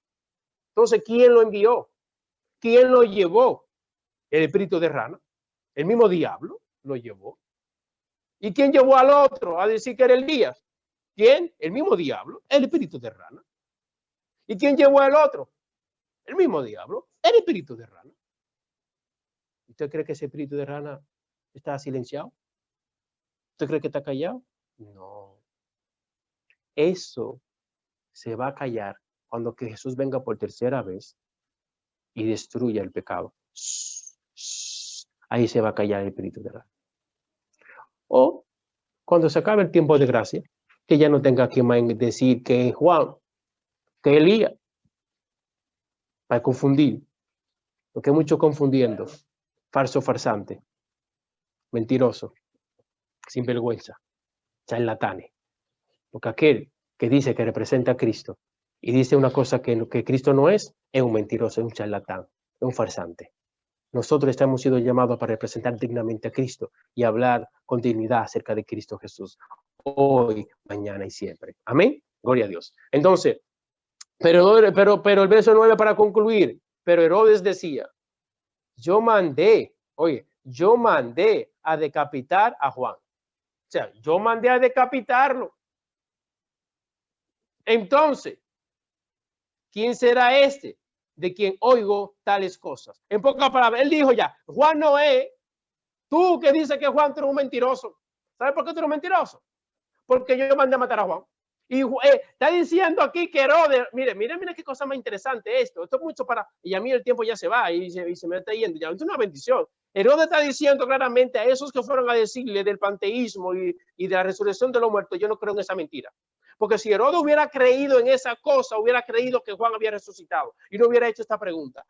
Entonces, ¿quién lo envió? ¿Quién lo llevó? El espíritu de rana. El mismo diablo lo llevó. ¿Y quién llevó al otro a decir que era Elías? ¿Quién? El mismo diablo, el espíritu de rana. ¿Y quién llevó al otro? El mismo diablo, el espíritu de rana. ¿Usted cree que ese espíritu de rana está silenciado? ¿Usted cree que está callado? No. Eso se va a callar cuando que Jesús venga por tercera vez y destruya el pecado. Ahí se va a callar el espíritu de rana. O cuando se acabe el tiempo de gracia, que ya no tenga que decir que es Juan, que Elías, para confundir, porque hay mucho confundiendo, falso farsante, mentiroso, sinvergüenza, charlatanes. Porque aquel que dice que representa a Cristo y dice una cosa que Cristo no es un mentiroso, es un charlatán, es un farsante. Nosotros estamos siendo llamados para representar dignamente a Cristo y hablar con dignidad acerca de Cristo Jesús, hoy, mañana y siempre. Amén. Gloria a Dios. Entonces, pero el verso 9 para concluir, pero Herodes decía, yo mandé a decapitar a Juan. O sea, yo mandé a decapitarlo. Entonces, ¿quién será este de quien oigo tales cosas? En pocas palabras, él dijo ya, Juan no es, tú que dices que Juan tú eres un mentiroso. ¿Sabes por qué tú eres un mentiroso? Porque yo mandé a matar a Juan. Y está diciendo aquí que Herodes, mire qué cosa más interesante esto. Esto es mucho para, y a mí el tiempo ya se va y se me está yendo. Ya es una bendición. Herodes está diciendo claramente a esos que fueron a decirle del panteísmo y de la resurrección de los muertos, yo no creo en esa mentira. Porque si Herodes hubiera creído en esa cosa, hubiera creído que Juan había resucitado y no hubiera hecho esta pregunta.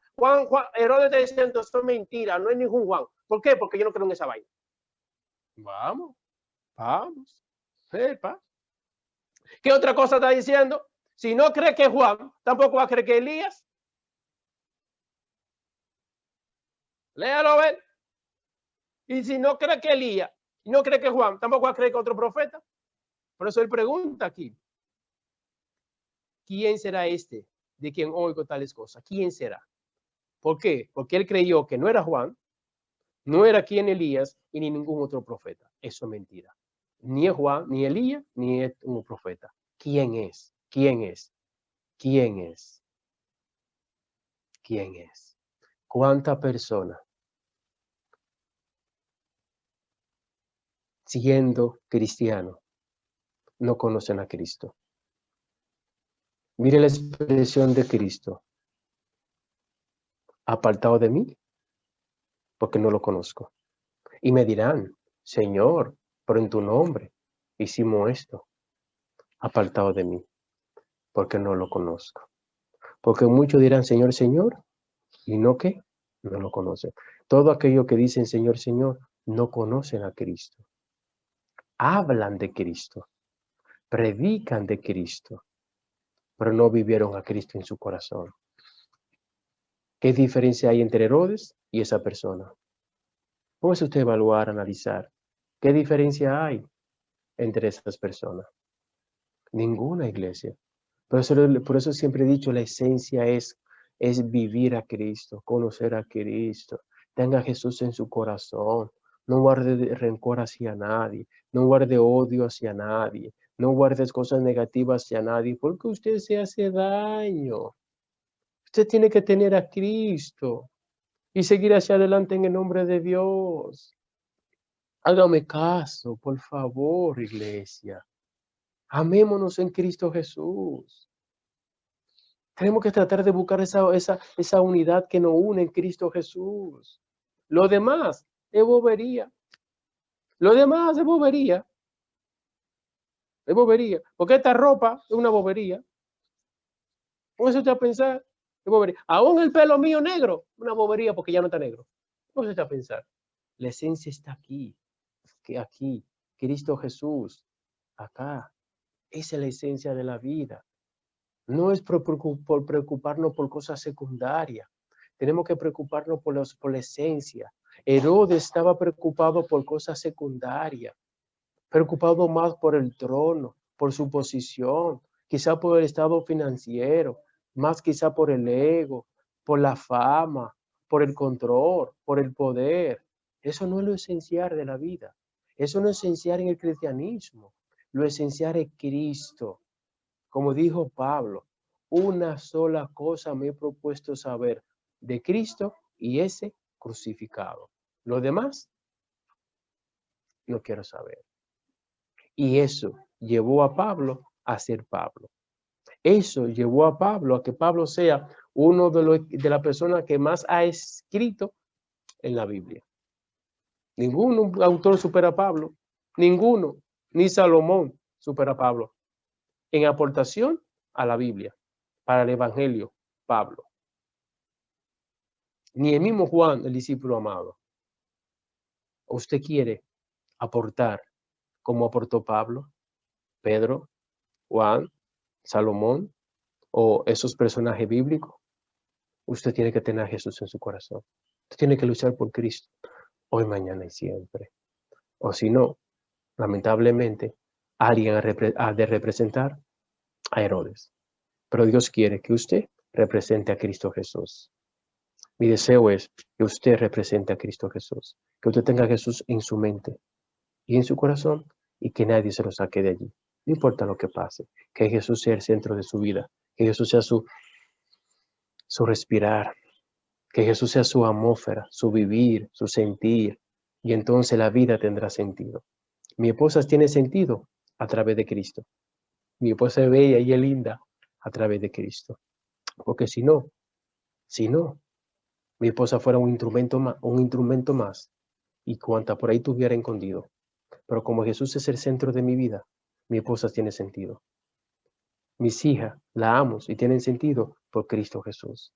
Herodes está diciendo, esto es mentira, no es ningún Juan. ¿Por qué? Porque yo no creo en esa vaina. Vamos. Sepa. ¿Qué otra cosa está diciendo? Si no cree que Juan, tampoco va a creer que Elías. Léalo, ven. Y si no cree que Elías, y no cree que Juan, tampoco va a creer que otro profeta. Por eso él pregunta aquí, ¿quién será este de quien oigo tales cosas? ¿Quién será? ¿Por qué? Porque él creyó que no era Juan, no era quien Elías y ni ningún otro profeta. Eso es mentira. Ni es Juan, ni Elías, ni es un profeta. ¿Quién es? ¿Quién es? ¿Quién es? ¿Quién es? ¿Cuántas personas siendo cristianos no conocen a Cristo? Mire la expresión de Cristo. Apartado de mí, porque no lo conozco. Y me dirán, Señor, pero en tu nombre hicimos esto. Apartado de mí, porque no lo conozco. Porque muchos dirán, Señor, Señor, y no que no lo conocen. Todo aquello que dicen, Señor, Señor, no conocen a Cristo. Hablan de Cristo, predican de Cristo, pero no vivieron a Cristo en su corazón. ¿Qué diferencia hay entre Herodes y esa persona? Póngase usted a evaluar, analizar. ¿Qué diferencia hay entre esas personas? Ninguna, iglesia. Por eso siempre he dicho, la esencia es vivir a Cristo, conocer a Cristo. Tenga a Jesús en su corazón. No guarde rencor hacia nadie. No guarde odio hacia nadie. No guardes cosas negativas hacia nadie, porque usted se hace daño. Usted tiene que tener a Cristo y seguir hacia adelante en el nombre de Dios. Hágame caso, por favor, iglesia. Amémonos en Cristo Jesús. Tenemos que tratar de buscar esa unidad que nos une en Cristo Jesús. Lo demás es bobería. Lo demás es bobería. Es bobería. Porque esta ropa es una bobería. Póngase usted a pensar. Es bobería. Aún el pelo mío negro, una bobería porque ya no está negro. Póngase usted a pensar. La esencia está aquí. Que aquí. Cristo Jesús. Acá. Esa es la esencia de la vida. No es por preocuparnos por cosas secundarias. Tenemos que preocuparnos por la esencia. Herodes estaba preocupado por cosas secundarias, preocupado más por el trono, por su posición, quizá por el estado financiero, más quizá por el ego, por la fama, por el control, por el poder. Eso no es lo esencial de la vida. Eso no es esencial en el cristianismo. Lo esencial es Cristo. Como dijo Pablo, una sola cosa me he propuesto saber de Cristo y ese crucificado. Lo demás no quiero saber. Y eso llevó a Pablo a ser Pablo. Eso llevó a Pablo a que Pablo sea uno de las personas que más ha escrito en la Biblia. Ningún autor supera a Pablo. Ninguno. Ni Salomón supera a Pablo. En aportación a la Biblia, para el Evangelio, Pablo. Ni el mismo Juan, el discípulo amado. ¿Usted quiere aportar como aportó Pablo, Pedro, Juan, Salomón o esos personajes bíblicos? Usted tiene que tener a Jesús en su corazón. Usted tiene que luchar por Cristo hoy, mañana y siempre. O si no, lamentablemente, alguien ha de representar a Herodes. Pero Dios quiere que usted represente a Cristo Jesús. Mi deseo es que usted represente a Cristo Jesús, que usted tenga a Jesús en su mente y en su corazón y que nadie se lo saque de allí. No importa lo que pase, que Jesús sea el centro de su vida, que Jesús sea su respirar, que Jesús sea su atmósfera, su vivir, su sentir, y entonces la vida tendrá sentido. Mi esposa tiene sentido a través de Cristo. Mi esposa es bella y es linda a través de Cristo. Porque si no, mi esposa fuera un instrumento más y cuanta por ahí tuviera escondido. Pero como Jesús es el centro de mi vida, mi esposa tiene sentido. Mis hijas la amo y tienen sentido por Cristo Jesús.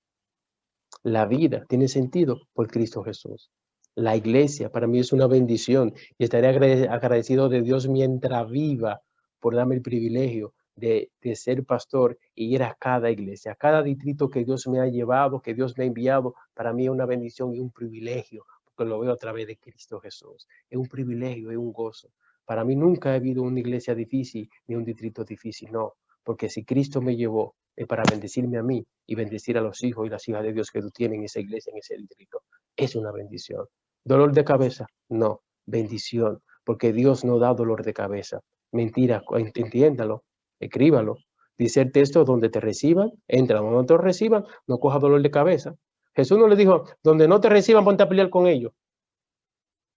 La vida tiene sentido por Cristo Jesús. La iglesia para mí es una bendición y estaré agradecido de Dios mientras viva por darme el privilegio de ser pastor y ir a cada iglesia, a cada distrito que Dios me ha llevado, que Dios me ha enviado. Para mí es una bendición y un privilegio, porque lo veo a través de Cristo Jesús. Es un privilegio, es un gozo. Para mí nunca ha habido una iglesia difícil ni un distrito difícil, no, porque si Cristo me llevó es para bendecirme a mí y bendecir a los hijos y las hijas de Dios que tú tienes en esa iglesia, en ese distrito. Es una bendición. ¿Dolor de cabeza? No, bendición, porque Dios no da dolor de cabeza. Mentira, entiéndalo, escríbalo. Dice el texto, donde te reciban, entra, donde no te reciban, no coja dolor de cabeza. Jesús no le dijo, donde no te reciban, ponte a pelear con ellos.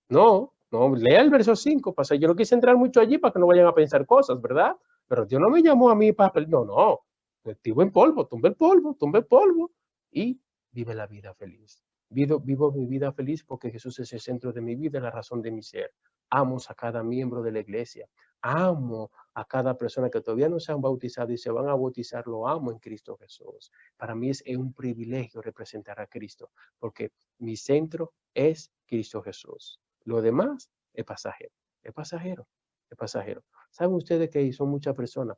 No, lea el verso 5, pasa. Yo no quise entrar mucho allí para que no vayan a pensar cosas, ¿verdad? Pero Dios no me llamó a mí para pelear. No, Activo en polvo, tumbe el polvo y vive la vida feliz. Vivo mi vida feliz porque Jesús es el centro de mi vida, la razón de mi ser. Amo a cada miembro de la iglesia. Amo a cada persona que todavía no se han bautizado y se van a bautizar. Lo amo en Cristo Jesús. Para mí es un privilegio representar a Cristo porque mi centro es Cristo Jesús. Lo demás es pasajero, es pasajero, es pasajero. ¿Saben ustedes que son muchas personas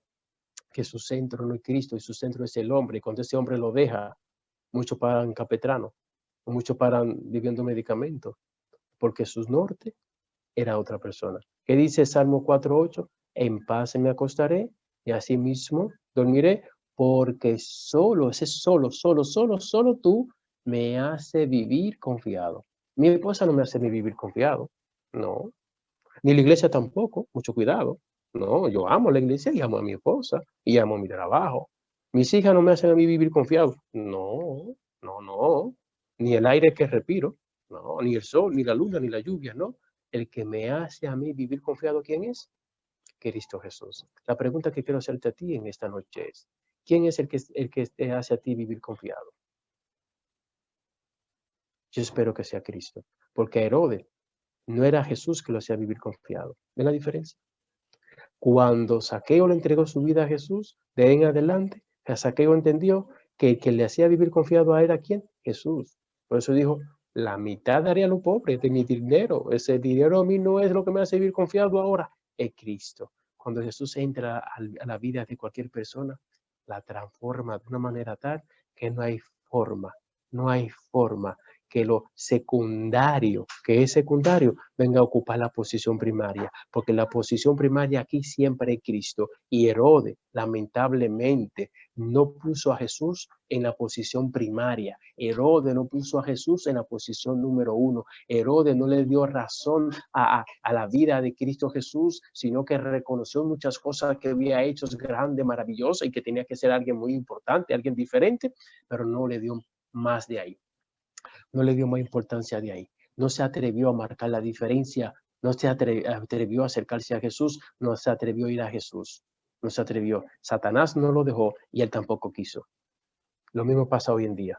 que su centro no es Cristo y su centro es el hombre? Y cuando ese hombre lo deja, muchos paran capetrano, muchos paran viviendo medicamentos, porque su norte era otra persona. ¿Qué dice Salmo 4:8? En paz me acostaré y asimismo dormiré, porque solo tú me hace vivir confiado. Mi esposa no me hace ni vivir confiado, no. Ni la iglesia tampoco, mucho cuidado. No, yo amo la iglesia y amo a mi esposa y amo mi trabajo. Mis hijas no me hacen a mí vivir confiado. No, no, no. Ni el aire que respiro, no, ni el sol, ni la luna, ni la lluvia, no. El que me hace a mí vivir confiado, ¿quién es? Cristo Jesús. La pregunta que quiero hacerte a ti en esta noche es, ¿quién es el que te hace a ti vivir confiado? Yo espero que sea Cristo, porque Herodes no era Jesús que lo hacía vivir confiado. ¿Ven la diferencia? Cuando Zaqueo le entregó su vida a Jesús, de ahí en adelante, Zaqueo entendió que el que le hacía vivir confiado a él era ¿quién? Jesús. Por eso dijo, la mitad daré a los pobres de mi dinero. Ese dinero a mí no es lo que me hace vivir confiado ahora, es Cristo. Cuando Jesús entra a la vida de cualquier persona, la transforma de una manera tal que no hay forma que lo secundario, que es secundario, venga a ocupar la posición primaria, porque la posición primaria aquí siempre es Cristo. Y Herodes, lamentablemente, no puso a Jesús en la posición primaria. Herodes no puso a Jesús en la posición número 1. Herodes no le dio razón a la vida de Cristo Jesús, sino que reconoció muchas cosas que había hecho grandes, maravillosas y que tenía que ser alguien muy importante, alguien diferente, pero no le dio más de ahí. No le dio más importancia de ahí. No se atrevió a marcar la diferencia, no se atrevió a acercarse a Jesús, no se atrevió a ir a Jesús, no se atrevió. Satanás no lo dejó y él tampoco quiso. Lo mismo pasa hoy en día.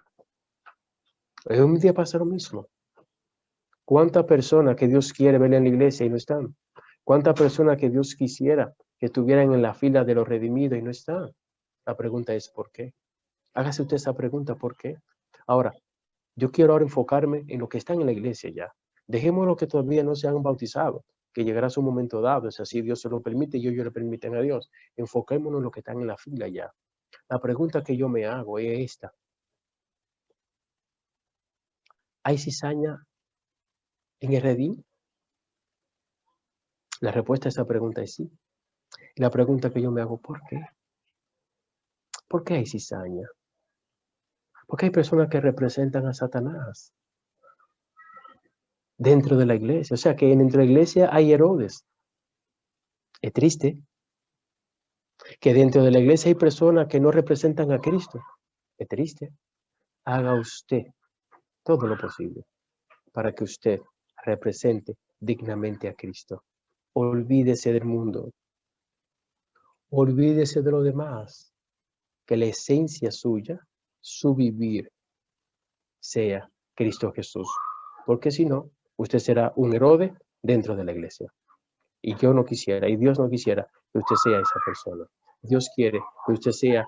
Hoy en día pasa lo mismo. ¿Cuántas personas que Dios quiere ver en la iglesia y no están? ¿Cuántas personas que Dios quisiera que estuvieran en la fila de los redimidos y no están? La pregunta es ¿por qué? Hágase usted esa pregunta, ¿por qué? Ahora, yo quiero ahora enfocarme en los que están en la iglesia ya. Dejemos los que todavía no se han bautizado, que llegará su momento dado, es así Dios se lo permite y ellos le permiten a Dios. Enfoquémonos en los que están en la fila ya. La pregunta que yo me hago es esta. ¿Hay cizaña en el redil? La respuesta a esa pregunta es sí. Y la pregunta que yo me hago, ¿por qué? ¿Por qué hay cizaña? Porque hay personas que representan a Satanás dentro de la iglesia. O sea, que dentro de la iglesia hay Herodes. Es triste que dentro de la iglesia hay personas que no representan a Cristo. Es triste. Haga usted todo lo posible para que usted represente dignamente a Cristo. Olvídese del mundo. Olvídese de lo demás. Que la esencia suya, su vivir, sea Cristo Jesús. Porque si no, usted será un Herodes dentro de la iglesia. Y yo no quisiera, y Dios no quisiera que usted sea esa persona. Dios quiere que usted sea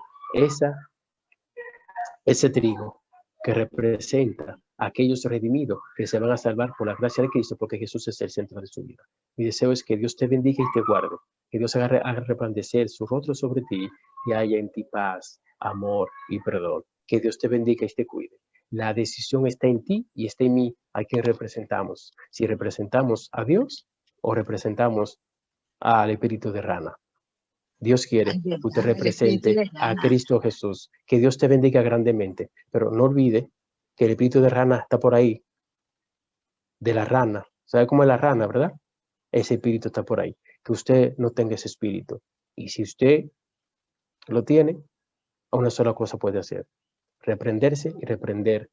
ese trigo que representa a aquellos redimidos que se van a salvar por la gracia de Cristo, porque Jesús es el centro de su vida. Mi deseo es que Dios te bendiga y te guarde, que Dios haga resplandecer su rostro sobre ti y haya en ti paz, amor y perdón. Que Dios te bendiga y te cuide. La decisión está en ti y está en mí, a quien representamos. Si representamos a Dios o representamos al espíritu de rana. Dios quiere Ay, que usted verdad, el espíritu represente de a rana. Cristo Jesús. Que Dios te bendiga grandemente. Pero no olvide que el espíritu de rana está por ahí. De la rana. ¿Sabe cómo es la rana, verdad? Ese espíritu está por ahí. Que usted no tenga ese espíritu. Y si usted lo tiene, una sola cosa puede hacer. Reprenderse y reprender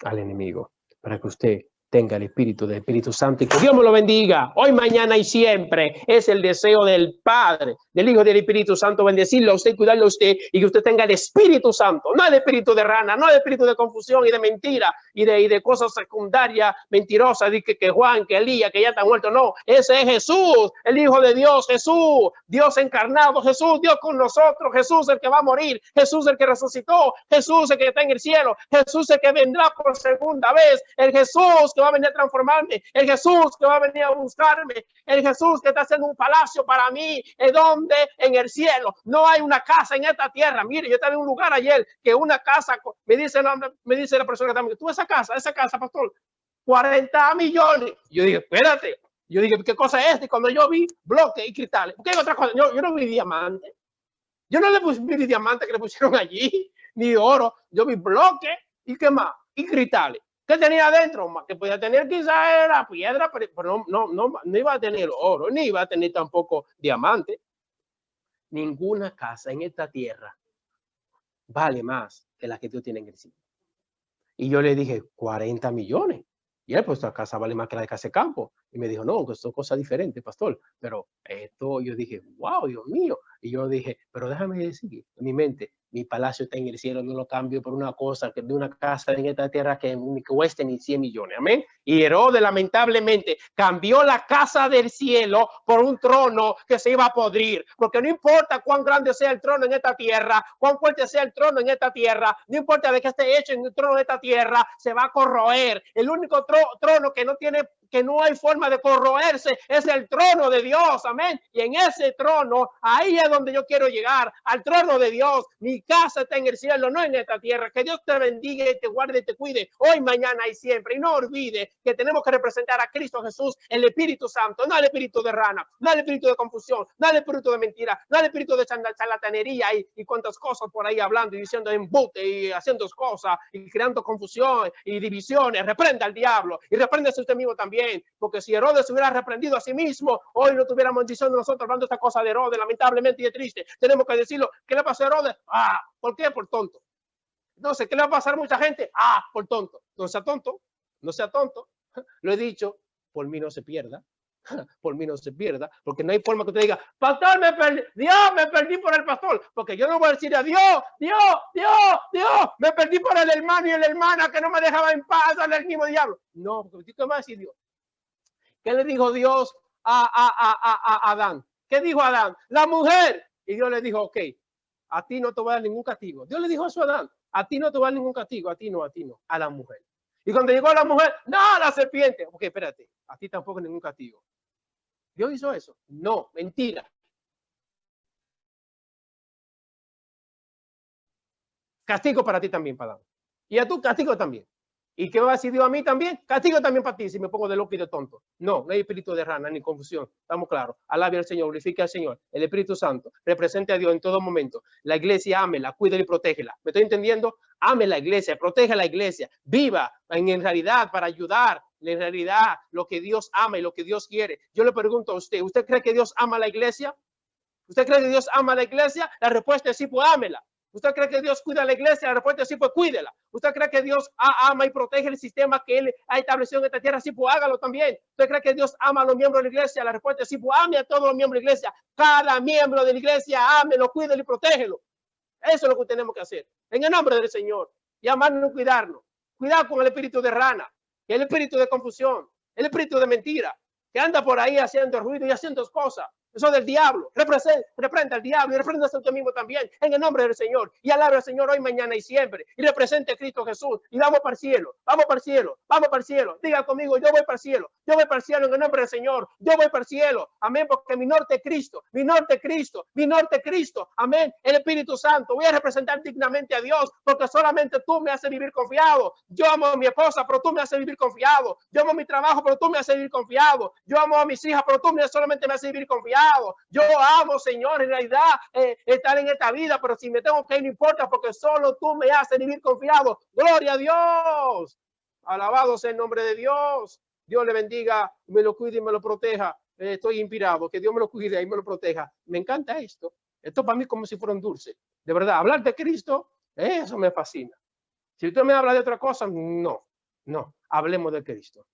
al enemigo. Para que usted tenga el espíritu del Espíritu Santo y que Dios me lo bendiga hoy, mañana y siempre. Es el deseo del Padre, del Hijo y del Espíritu Santo, bendecirlo a usted, cuidarlo a usted y que usted tenga el Espíritu Santo, no el espíritu de rana, no el espíritu de confusión y de mentira y de cosas secundarias mentirosas, de que Juan, que Elías, que ya está muerto. No, ese es Jesús, el Hijo de Dios, Jesús, Dios encarnado, Jesús, Dios con nosotros, Jesús el que va a morir, Jesús el que resucitó, Jesús el que está en el cielo, Jesús el que vendrá por segunda vez, el Jesús que va a venir a transformarme, el Jesús que va a venir a buscarme, el Jesús que está haciendo un palacio para mí. ¿En dónde? En el cielo. No hay una casa en esta tierra. Mire, yo estaba en un lugar ayer que una casa, me dice la persona que está, tú esa casa, pastor, 40 millones. Yo dije, espérate. Yo dije, ¿qué cosa es esta? Y cuando yo vi bloques y cristales, ¿qué otra cosa? Yo no vi diamante. Yo no le vi diamante que le pusieron allí, ni oro. Yo vi bloques y qué más, y cristales. ¿Qué tenía adentro? Que podía tener quizás era piedra, pero no iba a tener oro, ni iba a tener tampoco diamante. Ninguna casa en esta tierra vale más que la que Dios tiene en el cielo. Y yo le dije, 40 millones. Y él, pues, esta casa vale más que la de Casa de Campo. Y me dijo, no, que son cosas diferentes, pastor. Pero esto, yo dije, wow, Dios mío. Y yo dije, pero déjame decir, en mi mente, mi palacio está en el cielo, no lo cambio por una cosa, que de una casa en esta tierra que cueste ni 100 millones. Amén. Y Herodes, lamentablemente, cambió la casa del cielo por un trono que se iba a podrir. Porque no importa cuán grande sea el trono en esta tierra, cuán fuerte sea el trono en esta tierra, no importa de qué esté hecho en el trono de esta tierra, se va a corroer. El único trono que no hay forma de corroerse es el trono de Dios. Amén. Y en ese trono, ahí es donde yo quiero llegar, al trono de Dios. Mi casa está en el cielo, no en esta tierra. Que Dios te bendiga y te guarde y te cuide hoy, mañana y siempre. Y no olvide que tenemos que representar a Cristo Jesús, el Espíritu Santo, no el espíritu de rana, no el espíritu de confusión, no el espíritu de mentira, no el espíritu de charlatanería y cuantas cosas por ahí hablando y diciendo embute y haciendo cosas y creando confusión y divisiones. Reprenda al diablo y repréndese usted mismo también. Porque si Herodes se hubiera reprendido a sí mismo, hoy no tuviéramos diciendo nosotros hablando esta cosa de Herodes, lamentablemente, y es triste. Tenemos que decirlo. ¿Qué le pasó a Herodes? ¿Por qué? Por tonto. Entonces, ¿qué le va a pasar a mucha gente? Por tonto. No sea tonto, no sea tonto. Lo he dicho, por mí no se pierda. Por mí no se pierda, porque no hay forma que usted diga, pastor, me perdí por el pastor, porque yo no voy a decir a Dios, me perdí por el hermano y la hermana que no me dejaba en paz, al mismo diablo. No, porque ¿qué va a decir Dios? ¿Qué le dijo Dios a Adán? ¿Qué dijo Adán? La mujer. Y Dios le dijo, ok, a ti no te voy a dar ningún castigo. Dios le dijo eso a Adán, a ti no te voy a dar ningún castigo, a ti no, a la mujer. Y cuando llegó la mujer, no, la serpiente. Ok, espérate, a ti tampoco ningún castigo. ¿Dios hizo eso? No, mentira. Castigo para ti también, Padán. Y a tu castigo también. ¿Y qué va a decir Dios a mí también? Castigo también para ti si me pongo de loco y de tonto. No, no hay espíritu de rana ni confusión. Estamos claros. Alabe al Señor, glorifique al Señor. El Espíritu Santo represente a Dios en todo momento. La iglesia, ámela, cuídela y protégela. ¿Me estoy entendiendo? Ame la iglesia, protege la iglesia. Viva en realidad para ayudar. En realidad lo que Dios ama y lo que Dios quiere. Yo le pregunto a usted, ¿usted cree que Dios ama a la iglesia? ¿Usted cree que Dios ama a la iglesia? La respuesta es sí, pues ámela. ¿Usted cree que Dios cuida a la iglesia? La respuesta es sí, pues cuídela. ¿Usted cree que Dios ama y protege el sistema que Él ha establecido en esta tierra? Sí, pues hágalo también. ¿Usted cree que Dios ama a los miembros de la iglesia? La respuesta es sí, pues ame a todos los miembros de la iglesia. Cada miembro de la iglesia, ámelo, cuídelo y protégelo. Eso es lo que tenemos que hacer. En el nombre del Señor. Y amarnos y cuidarnos. Cuidado con el espíritu de rana, el espíritu de confusión, el espíritu de mentira, que anda por ahí haciendo ruido y haciendo cosas. Eso del diablo. Reprenda al diablo y reprenda a usted mismo también en el nombre del Señor. Y alabe al Señor hoy, mañana y siempre. Y represente a Cristo Jesús. Y vamos para el cielo. Vamos para el cielo. Vamos para el cielo. Diga conmigo, yo voy para el cielo. Yo voy para el cielo en el nombre del Señor. Yo voy para el cielo. Amén. Porque mi norte es Cristo. Mi norte es Cristo. Mi norte es Cristo. Amén. El Espíritu Santo. Voy a representar dignamente a Dios. Porque solamente tú me haces vivir confiado. Yo amo a mi esposa, pero tú me haces vivir confiado. Yo amo mi trabajo, pero tú me haces vivir confiado. Yo amo a mis hijas, pero tú solamente me haces vivir confiado. Yo amo, Señor, en realidad estar en esta vida, pero si me tengo que ir, no importa, porque solo tú me haces vivir confiado. Gloria a Dios. Alabado sea el nombre de Dios. Dios le bendiga, me lo cuide y me lo proteja. Estoy inspirado, que Dios me lo cuide y me lo proteja. Me encanta esto. Esto para mí como si fuera un dulce. De verdad, hablar de Cristo, eso me fascina. Si usted me habla de otra cosa, no. Hablemos de Cristo.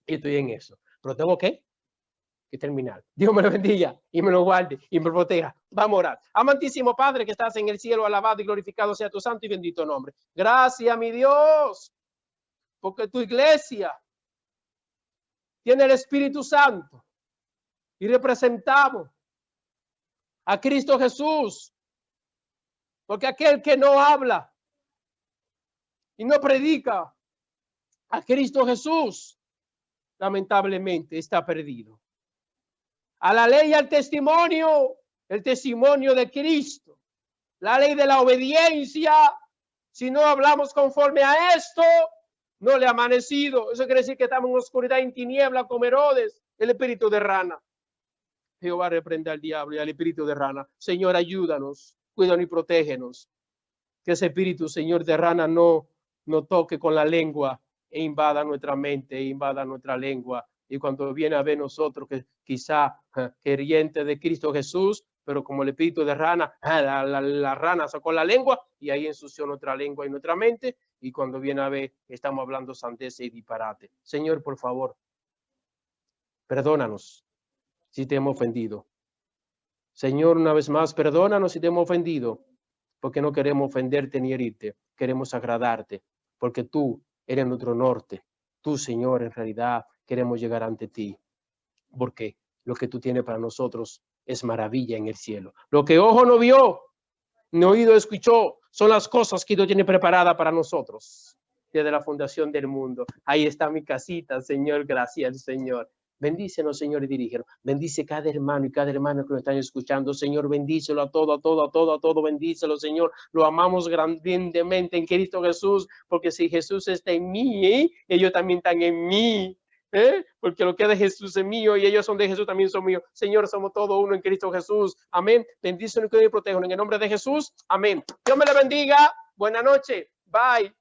Y estoy en eso. Pero tengo que terminar. Dios me lo bendiga y me lo guarde y me proteja. Vamos a orar. Amantísimo Padre que estás en el cielo, alabado y glorificado sea tu santo y bendito nombre. Gracias, mi Dios, porque tu iglesia tiene el Espíritu Santo y representamos a Cristo Jesús. Porque aquel que no habla y no predica a Cristo Jesús, lamentablemente está perdido. A la ley y al testimonio, el testimonio de Cristo, la ley de la obediencia, si no hablamos conforme a esto, no le ha amanecido. Eso quiere decir que estamos en oscuridad, en tiniebla, como Herodes, el espíritu de rana. Jehová reprende al diablo y al espíritu de rana. Señor, ayúdanos, cuídanos y protégenos. Que ese espíritu, Señor, de rana no toque con la lengua e invada nuestra mente, e invada nuestra lengua. Y cuando viene a ver nosotros que quizá queriente de Cristo Jesús, pero como el espíritu de rana, la rana sacó la lengua y ahí ensució nuestra lengua y nuestra mente. Y cuando viene a ver, estamos hablando sandez y disparate. Señor, por favor, perdónanos si te hemos ofendido. Señor, una vez más, perdónanos si te hemos ofendido, porque no queremos ofenderte ni herirte, queremos agradarte, porque tú eres nuestro norte. Tú, Señor, en realidad queremos llegar ante ti, porque lo que tú tienes para nosotros es maravilla en el cielo. Lo que ojo no vio, ni oído escuchó, son las cosas que Dios tiene preparada para nosotros desde la fundación del mundo. Ahí está mi casita, Señor, gracias, Señor. Bendícenos, Señor, y dirígenos. Bendice cada hermano y cada hermana que nos están escuchando. Señor, bendícelo a todo, bendícelo, Señor. Lo amamos grandemente en Cristo Jesús, porque si Jesús está en mí, ellos también están en mí. Porque lo que es de Jesús es mío y ellos son de Jesús, también son míos. Señor, somos todos uno en Cristo Jesús. Amén. Bendícenos y protégenos en el nombre de Jesús. Amén. Dios me le bendiga. Buenas noches. Bye.